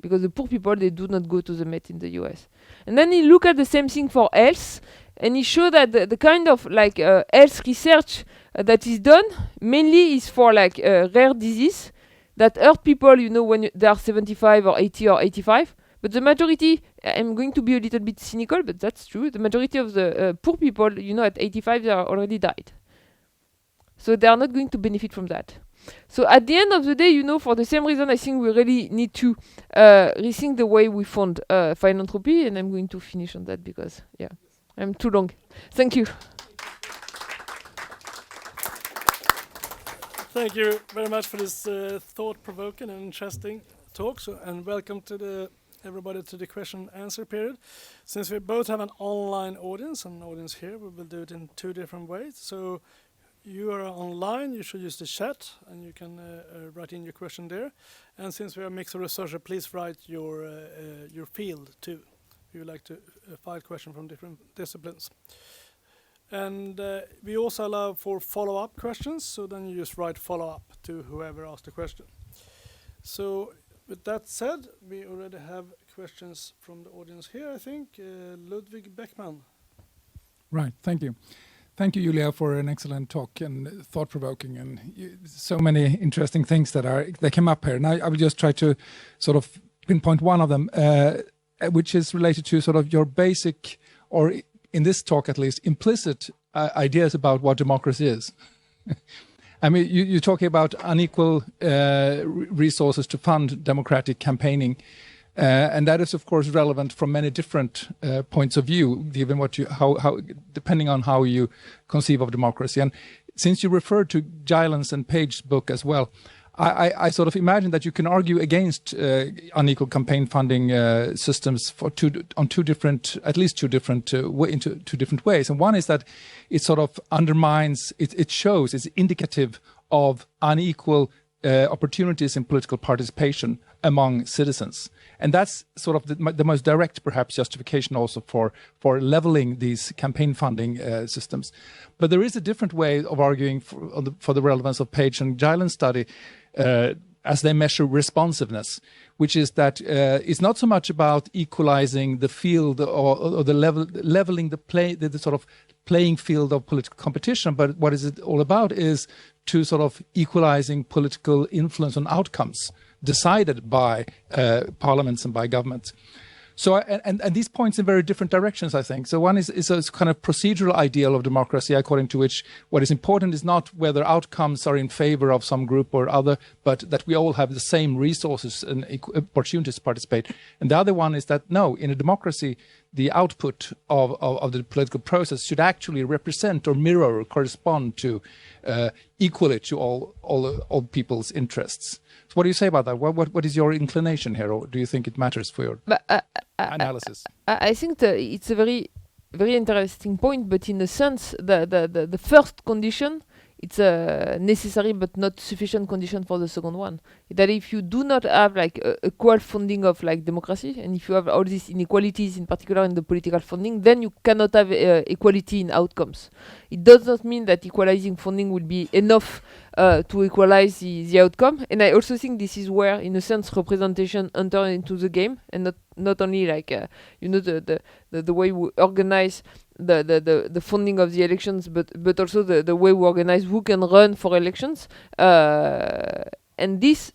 Because the poor people, they do not go to the Met in the US. And then he look at the same thing for health, and he show that the kind of health research that is done mainly is for rare disease that hurt people, when they are 75 or 80 or 85. But the majority, I'm going to be a little bit cynical, but that's true. The majority of the poor people, at 85, they are already died. So they are not going to benefit from that. So at the end of the day, for the same reason, I think we really need to rethink the way we fund philanthropy, and I'm going to finish on that because, I'm too long. Thank you. Thank you very much for this thought-provoking and interesting talk. And welcome to everybody to the question and answer period. Since we both have an online audience and an audience here, we will do it in two different ways. So you are online, you should use the chat, and you can write in your question there. And since we are a mixed researcher, please write your field too. We would like to file questions from different disciplines. And we also allow for follow-up questions, so then you just write follow-up to whoever asked the question. So with that said, we already have questions from the audience here, I think. Ludwig Beckman. Right, thank you. Thank you, Julia, for an excellent talk and thought-provoking, and so many interesting things that came up here. And I will just try to sort of pinpoint one of them, which is related to sort of your basic, or in this talk at least, implicit ideas about what democracy is. I mean, you're talking about unequal resources to fund democratic campaigning. And that is, of course, relevant from many different points of view, given how depending on how you conceive of democracy. And since you referred to Gilens and Page's book as well, I sort of imagine that you can argue against unequal campaign funding systems in two different ways. And one is that it sort of undermines, it shows, it's indicative of unequal opportunities in political participation among citizens. And that's sort of the most direct, perhaps, justification also for leveling these campaign funding systems. But there is a different way of arguing for the relevance of Page and Gilens' study as they measure responsiveness, which is that it's not so much about equalizing the field or the leveling the sort of playing field of political competition, but what is it all about is to sort of equalizing political influence on outcomes decided by parliaments and by governments. So, and these points in very different directions, I think. So one is a kind of procedural ideal of democracy, according to which what is important is not whether outcomes are in favor of some group or other, but that we all have the same resources and opportunities to participate. And the other one is that, no, in a democracy, the output of the political process should actually represent or mirror or correspond to equally to all people's interests. So what do you say about that? What is your inclination here, or do you think it matters for your analysis? I think it's a very, very interesting point, but in a sense, the first condition, it's a necessary but not sufficient condition for the second one. That if you do not have like equal funding of like democracy, and if you have all these inequalities, in particular in the political funding, then you cannot have equality in outcomes. It does not mean that equalizing funding will be enough to equalize the outcome. And I also think this is where, in a sense, representation enters into the game, and not only like the way we organize the funding of the elections, but also the way we organize who can run for elections. And this,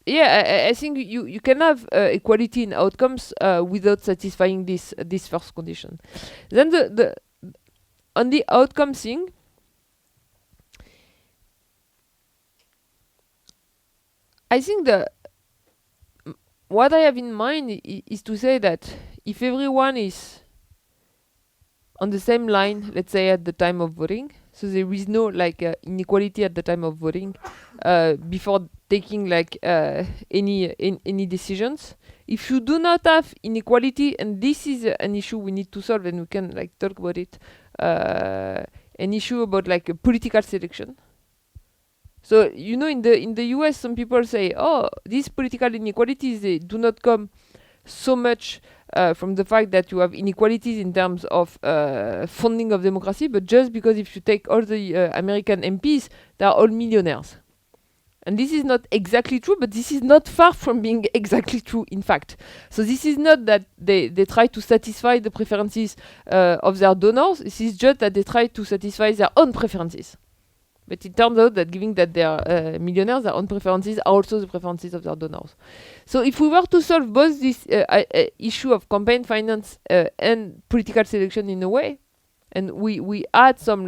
I think you can have equality in outcomes without satisfying this first condition. Then the on the outcome thing, I think what I have in mind is to say that if everyone is on the same line, let's say at the time of voting, so there is no inequality at the time of voting before taking any decisions. If you do not have inequality, and this is an issue we need to solve, and we can talk about it, an issue about a political selection. So in the US, some people say, oh, these political inequalities, they do not come so much from the fact that you have inequalities in terms of funding of democracy, but just because if you take all the American MPs, they are all millionaires. And this is not exactly true, but this is not far from being exactly true, in fact. So this is not that they try to satisfy the preferences of their donors. This is just that they try to satisfy their own preferences. But it turns out that given that they are millionaires, their own preferences are also the preferences of their donors. So if we were to solve both this issue of campaign finance and political selection in a way, and we add some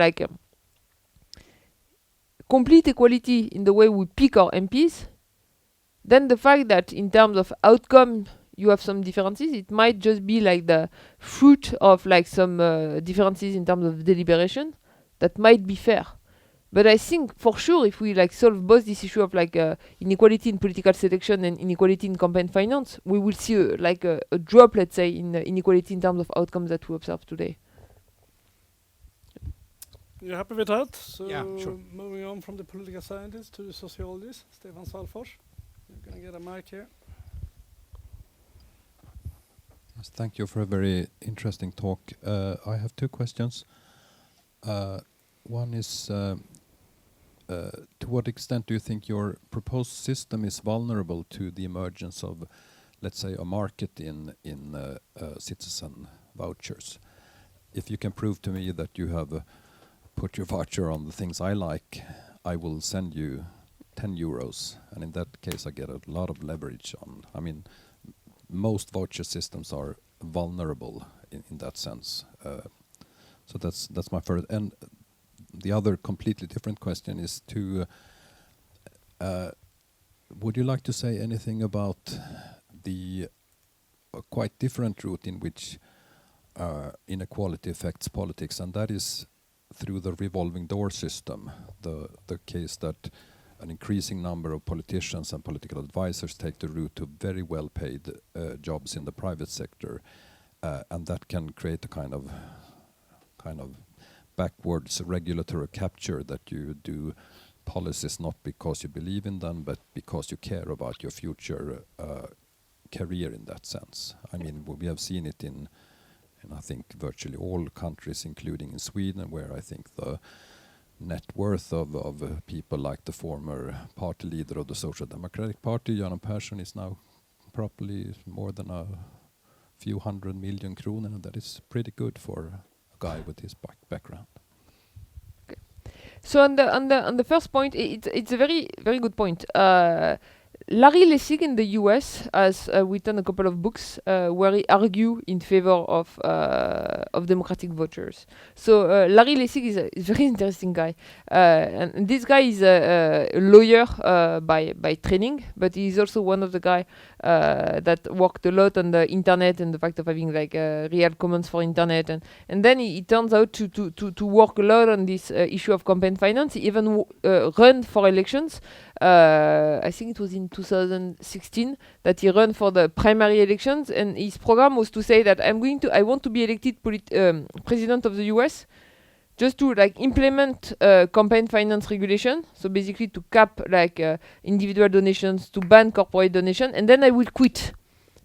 complete equality in the way we pick our MPs, then the fact that in terms of outcome you have some differences, it might just be the fruit of some differences in terms of deliberation that might be fair. But I think for sure, if we solve both this issue of inequality in political selection and inequality in campaign finance, we will see a drop, let's say, in inequality in terms of outcomes that we observe today. You happy with that? So Yeah, sure. Moving on from the political scientist to the sociologist, Stefan Salfors. You're going to get a mic here. Yes, thank you for a very interesting talk. I have two questions. One is, to what extent do you think your proposed system is vulnerable to the emergence of, let's say, a market in citizen vouchers? If you can prove to me that you have put your voucher on the things I like, I will send you 10 euros, and in that case I get a lot of leverage on. I mean, most voucher systems are vulnerable in that sense. So that's my first. And the other completely different question is to, would you like to say anything about the quite different route in which inequality affects politics, and that is through the revolving door system, the case that an increasing number of politicians and political advisors take the route to very well paid jobs in the private sector, and that can create a kind of backwards regulatory capture, that you do policies not because you believe in them, but because you care about your future career in that sense. I mean, we have seen it in I think virtually all countries, including in Sweden, where I think the net worth of people like the former party leader of the Social Democratic Party, Göran Persson, is now probably more than a few 100 million kronor, and that is pretty good for a guy with his background. Okay. So on the first point, it's a very very good point. Larry Lessig in the US has written a couple of books where he argue in favor of democratic vouchers. So Larry Lessig is a very interesting guy, and this guy is a lawyer by training, but he's also one of the guys that worked a lot on the internet and the fact of having real commons for internet, and then he turns out to work a lot on this issue of campaign finance. He even run for elections. I think it was in 2016 that he ran for the primary elections, and his program was to say that I want to be elected president of the US, just to implement campaign finance regulation, so basically to cap individual donations, to ban corporate donation, and then I will quit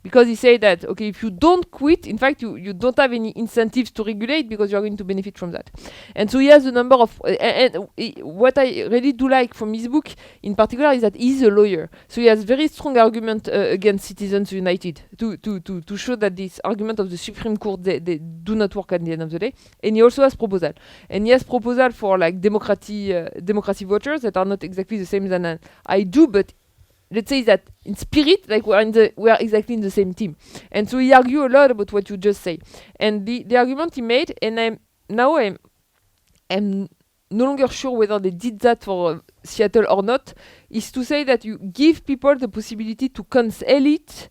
because he said that, okay, if you don't quit, in fact, you don't have any incentives to regulate because you're going to benefit from that. And so he has a number of, what I really do like from his book in particular is that he's a lawyer. So he has very strong argument against Citizens United to show that this argument of the Supreme Court, they do not work at the end of the day. And he also has proposal. And he has proposal for like democracy vouchers that are not exactly the same than I do, but let's say that in spirit, like we are exactly in the same team. And so he argue a lot about what you just say. And the argument he made, and I'm no longer sure whether they did that for Seattle or not, is to say that you give people the possibility to cancel it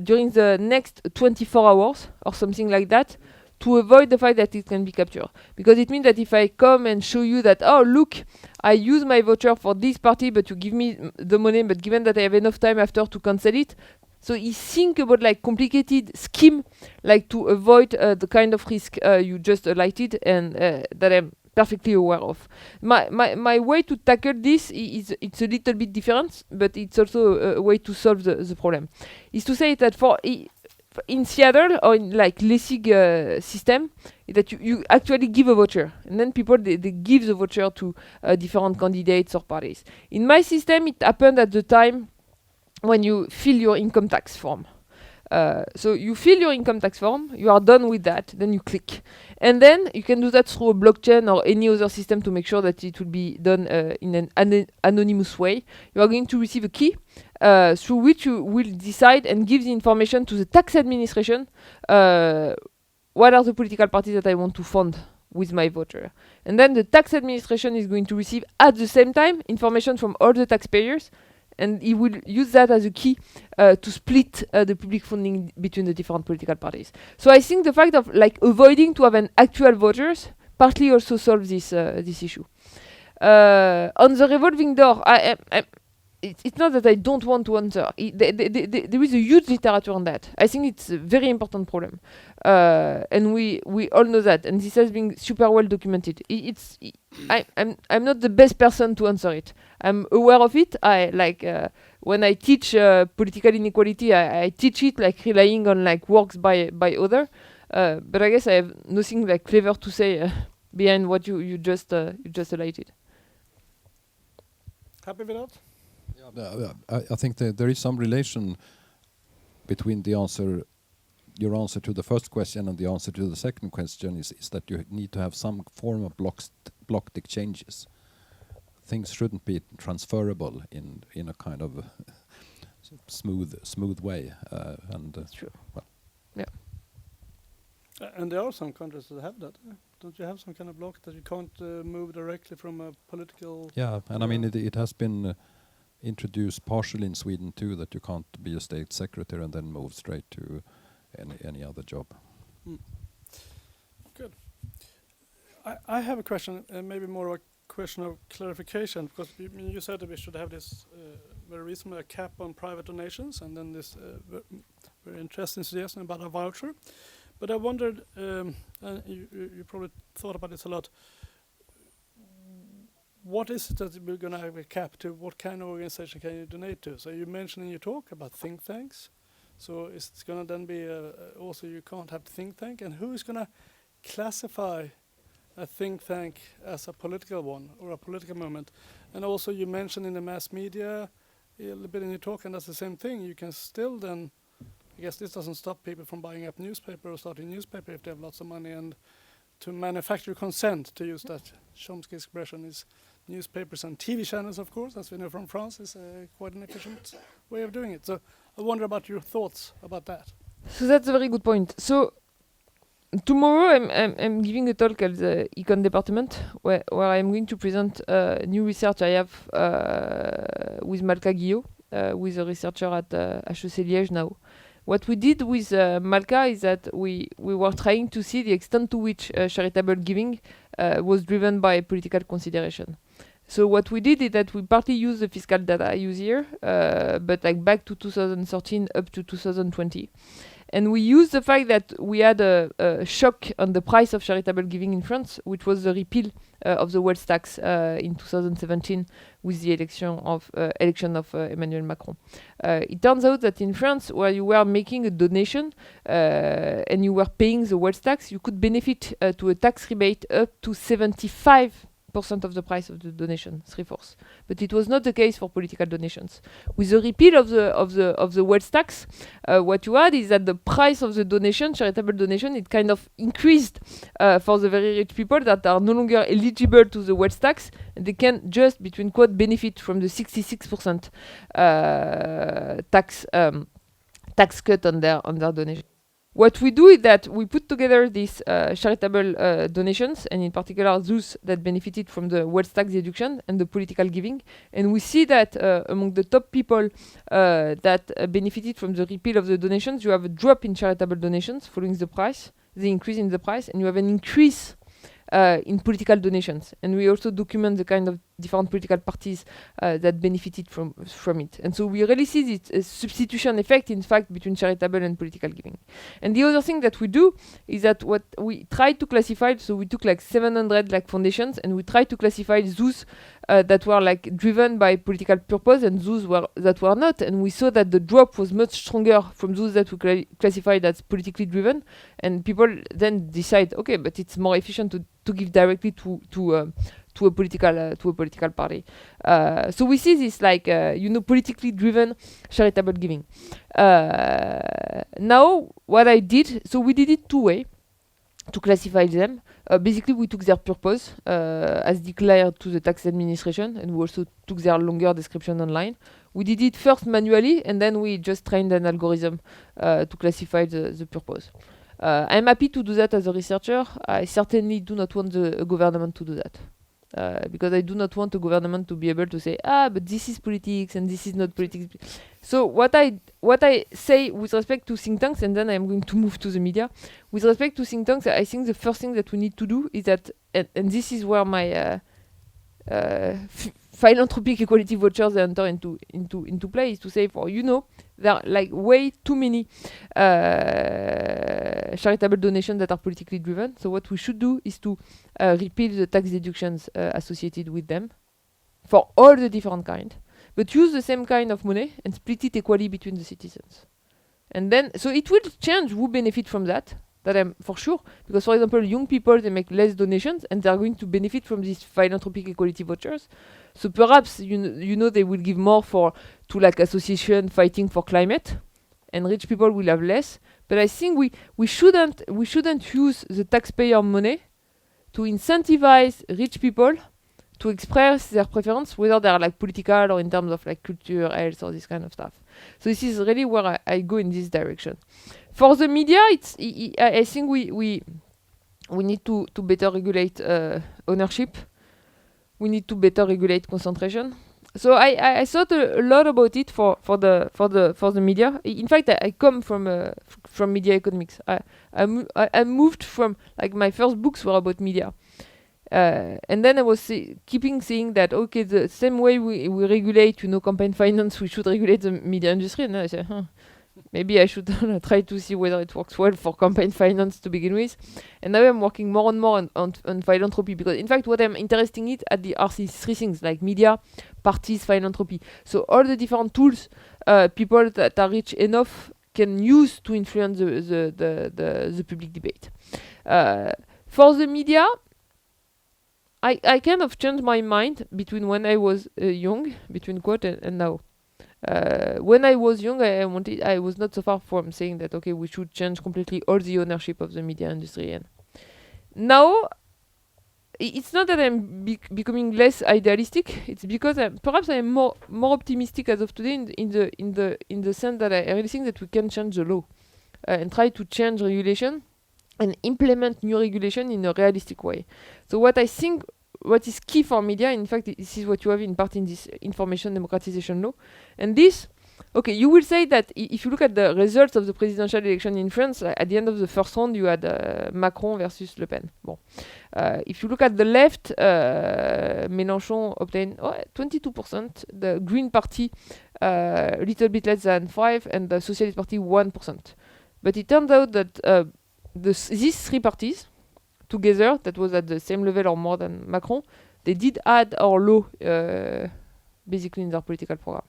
during the next 24 hours or something like that, to avoid the fact that it can be captured. Because it means that if I come and show you that, oh, look, I use my voucher for this party, but you give me the money, but given that I have enough time after to cancel it, so you think about like complicated scheme, like to avoid the kind of risk you just highlighted and that I'm perfectly aware of. My way to tackle this is it's a little bit different, but it's also a way to solve the problem. Is to say that in Seattle or in like Lessig system, that you actually give a voucher, and then people they give the voucher to different candidates or parties. In my system, it happened at the time when you fill your income tax form. So you fill your income tax form, you are done with that, then you click. And then you can do that through a blockchain or any other system to make sure that it will be done in an anonymous way. You are going to receive a key through which you will decide and give the information to the tax administration what are the political parties that I want to fund with my voucher. And then the tax administration is going to receive at the same time information from all the taxpayers, and he will use that as a key to split the public funding between the different political parties. So I think the fact of like avoiding to have an actual voters partly also solves this issue. On the revolving door, it's not that I don't want to answer. There is a huge literature on that. I think it's a very important problem, and we all know that, and this has been super well documented. I'm not the best person to answer it. I'm aware of it. I like when I teach political inequality, I teach it like relying on like works by other. But I guess I have nothing like clever to say behind what you just highlighted. Happy with that? Yeah, I think there is some relation between your answer to the first question and the answer to the second question is that you need to have some form of blocked exchanges. Things shouldn't be transferable in a kind of smooth way. That's true. Well. Yeah. And there are some countries that have that. Don't you have some kind of block that you can't move directly from a political... Yeah, and I mean it has been introduced partially in Sweden too, that you can't be a state secretary and then move straight to any other job. Good. I have a question, maybe more of a question of clarification, because you said that we should have this very reasonable cap on private donations, and then this very interesting suggestion about a voucher. But I wondered, and you probably thought about this a lot, what is it that we're going to have a cap to? What kind of organization can you donate to? So you mentioned in your talk about think tanks. So it's going to then be also you can't have think tank. And who is going to classify a think tank as a political one or a political movement? And also you mentioned in the mass media a little bit in your talk, and that's the same thing. You can still then, I guess this doesn't stop people from buying up newspaper or starting newspaper if they have lots of money, and to manufacture consent, to use that Chomsky expression, is newspapers and TV channels, of course, as we know from France, is quite an efficient way of doing it. So I wonder about your thoughts about that. So that's a very good point. So tomorrow I'm giving a talk at the Econ department where I'm going to present new research I have with Malka Guillot, who is a researcher at HEC Liège now. What we did with Malka is that we were trying to see the extent to which charitable giving was driven by political consideration. So what we did is that we partly used the fiscal data I use here, but like back to 2013 up to 2020. And we used the fact that we had a shock on the price of charitable giving in France, which was the repeal of the wealth tax in 2017 with the election of Emmanuel Macron. It turns out that in France, where you were making a donation and you were paying the wealth tax, you could benefit to a tax rebate up to 75% of the price of the donation, 3/4. But it was not the case for political donations. With the repeal of the wealth tax, what you had is that the price of the donation, charitable donation, it kind of increased for the very rich people that are no longer eligible to the wealth tax, and they can just, between quote, benefit from the 66% tax cut on their donation. What we do is that we put together these charitable donations, and in particular those that benefited from the wealth tax deduction and the political giving. And we see that among the top people that benefited from the repeal of the donations, you have a drop in charitable donations following the increase in the price, and you have an increase in political donations. And we also document the kind of different political parties that benefited from it. And so we really see this substitution effect, in fact, between charitable and political giving. And the other thing that we do is that what we try to classify, so we took like 700 like foundations, and we tried to classify those that were like driven by political purpose and those that were not. And we saw that the drop was much stronger from those that we classified as politically driven. And people then decide, okay, but it's more efficient to give directly to a political party. So we see this like politically driven charitable giving. Now what I did, so we did it two ways to classify them. Basically, we took their purpose as declared to the tax administration, and we also took their longer description online. We did it first manually, and then we just trained an algorithm to classify the purpose. I'm happy to do that as a researcher. I certainly do not want the government to do that. Because I do not want the government to be able to say, but this is politics and this is not politics. So what I say with respect to think tanks, and then I'm going to move to the media. With respect to think tanks, I think the first thing that we need to do is that, and this is where my philanthropic equality vouchers enter into play, is to say, there are like way too many charitable donations that are politically driven. So what we should do is to repeal the tax deductions associated with them for all the different kinds, but use the same kind of money and split it equally between the citizens. And then, so it will change who benefit from that I'm for sure, because for example, young people, they make less donations and they're going to benefit from these philanthropic equality vouchers. So perhaps, they will give more to like association fighting for climate, and rich people will have less. But I think we shouldn't use the taxpayer money to incentivize rich people to express their preference, whether they're like political or in terms of like culture, health, or this kind of stuff. So this is really where I go in this direction. For the media, I think we need to better regulate ownership. We need to better regulate concentration. So I thought a lot about it for the media. In fact, I come from media economics. I moved from like my first books were about media. And then I was keeping saying that, okay, the same way we regulate, campaign finance, we should regulate the media industry. And then I said, maybe I should try to see whether it works well for campaign finance to begin with. And now I'm working more and more on philanthropy, because in fact what I'm interested in are these three things, like media, parties, philanthropy. So all the different tools people that are rich enough can use to influence the public debate. For the media, I kind of changed my mind between when I was young, between quote, and now. When I was young, I was not so far from saying that, okay, we should change completely all the ownership of the media industry. And now, it's not that I'm becoming less idealistic. It's because perhaps I'm more optimistic as of today in the sense that I really think that we can change the law and try to change regulation and implement new regulation in a realistic way. So what I think, what is key for media, in fact, this is what you have in part in this information democratization law. And this Okay, you will say that if you look at the results of the presidential election in France, at the end of the first round, you had Macron versus Le Pen. Bon. If you look at the left, Mélenchon obtained 22%, the Green Party a little bit less than 5%, and the Socialist Party 1%. But it turns out that these three parties, together, that was at the same level or more than Macron, they did add or low basically in their political program.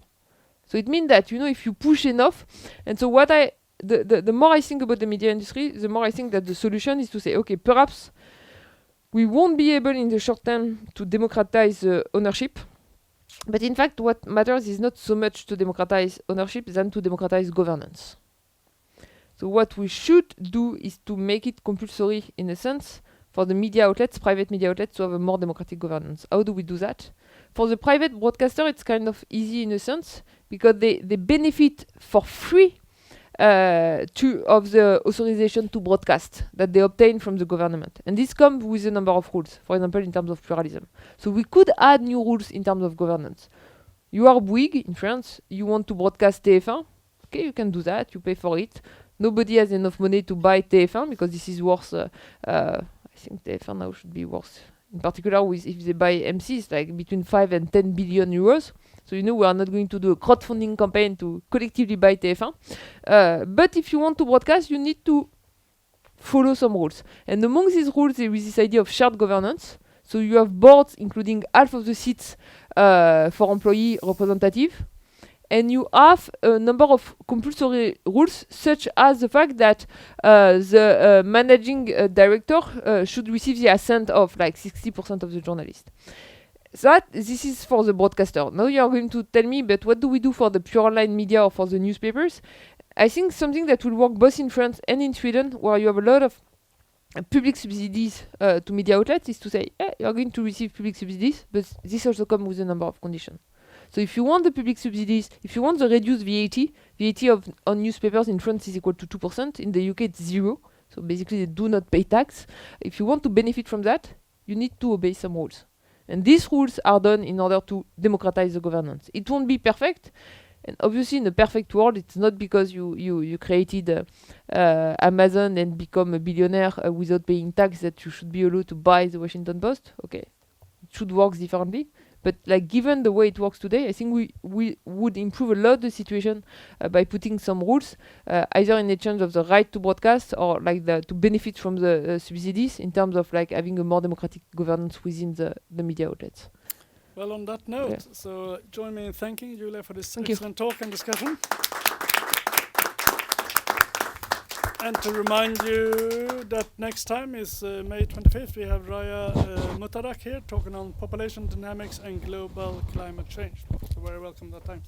So it means that, if you push enough, and so the more I think about the media industry, the more I think that the solution is to say, okay, perhaps we won't be able in the short term to democratize ownership, but in fact what matters is not so much to democratize ownership than to democratize governance. So what we should do is to make it compulsory, in a sense, for the media outlets, private media outlets, to have a more democratic governance. How do we do that? For the private broadcaster, it's kind of easy in a sense, because they benefit for free of the authorization to broadcast that they obtain from the government. And this comes with a number of rules, for example, in terms of pluralism. So we could add new rules in terms of governance. You are Bouygues in France, you want to broadcast TF1, okay, you can do that, you pay for it. Nobody has enough money to buy TF1 because this is worth, I think TF1 now should be worth, in particular if they buy MCs, like between 5 and 10 billion euros. So we are not going to do a crowdfunding campaign to collectively buy TF1. But if you want to broadcast, you need to follow some rules. And among these rules, there is this idea of shared governance. So you have boards, including half of the seats for employee representative. And you have a number of compulsory rules, such as the fact that the managing director should receive the assent of like 60% of the journalists. So this is for the broadcaster. Now you are going to tell me, but what do we do for the pure online media or for the newspapers? I think something that will work both in France and in Sweden, where you have a lot of public subsidies to media outlets, is to say, you are going to receive public subsidies, but this also comes with a number of conditions. So if you want the public subsidies, if you want the reduced VAT on newspapers in France is equal to 2%. In the UK it's 0. So basically they do not pay tax. If you want to benefit from that, you need to obey some rules. And these rules are done in order to democratize the governance. It won't be perfect. And obviously in a perfect world, it's not because you created Amazon and become a billionaire without paying tax that you should be allowed to buy the Washington Post. Okay, it should work differently. But like given the way it works today, I think we would improve a lot the situation by putting some rules, either in exchange of the right to broadcast or like to benefit from the subsidies in terms of like having a more democratic governance within the media outlets. Well, on that note, so join me in thanking Julia for this Thank excellent talk and discussion. And to remind you that next time is May 25th. We have Raya Mutarak here talking on population dynamics and global climate change. So very welcome that time.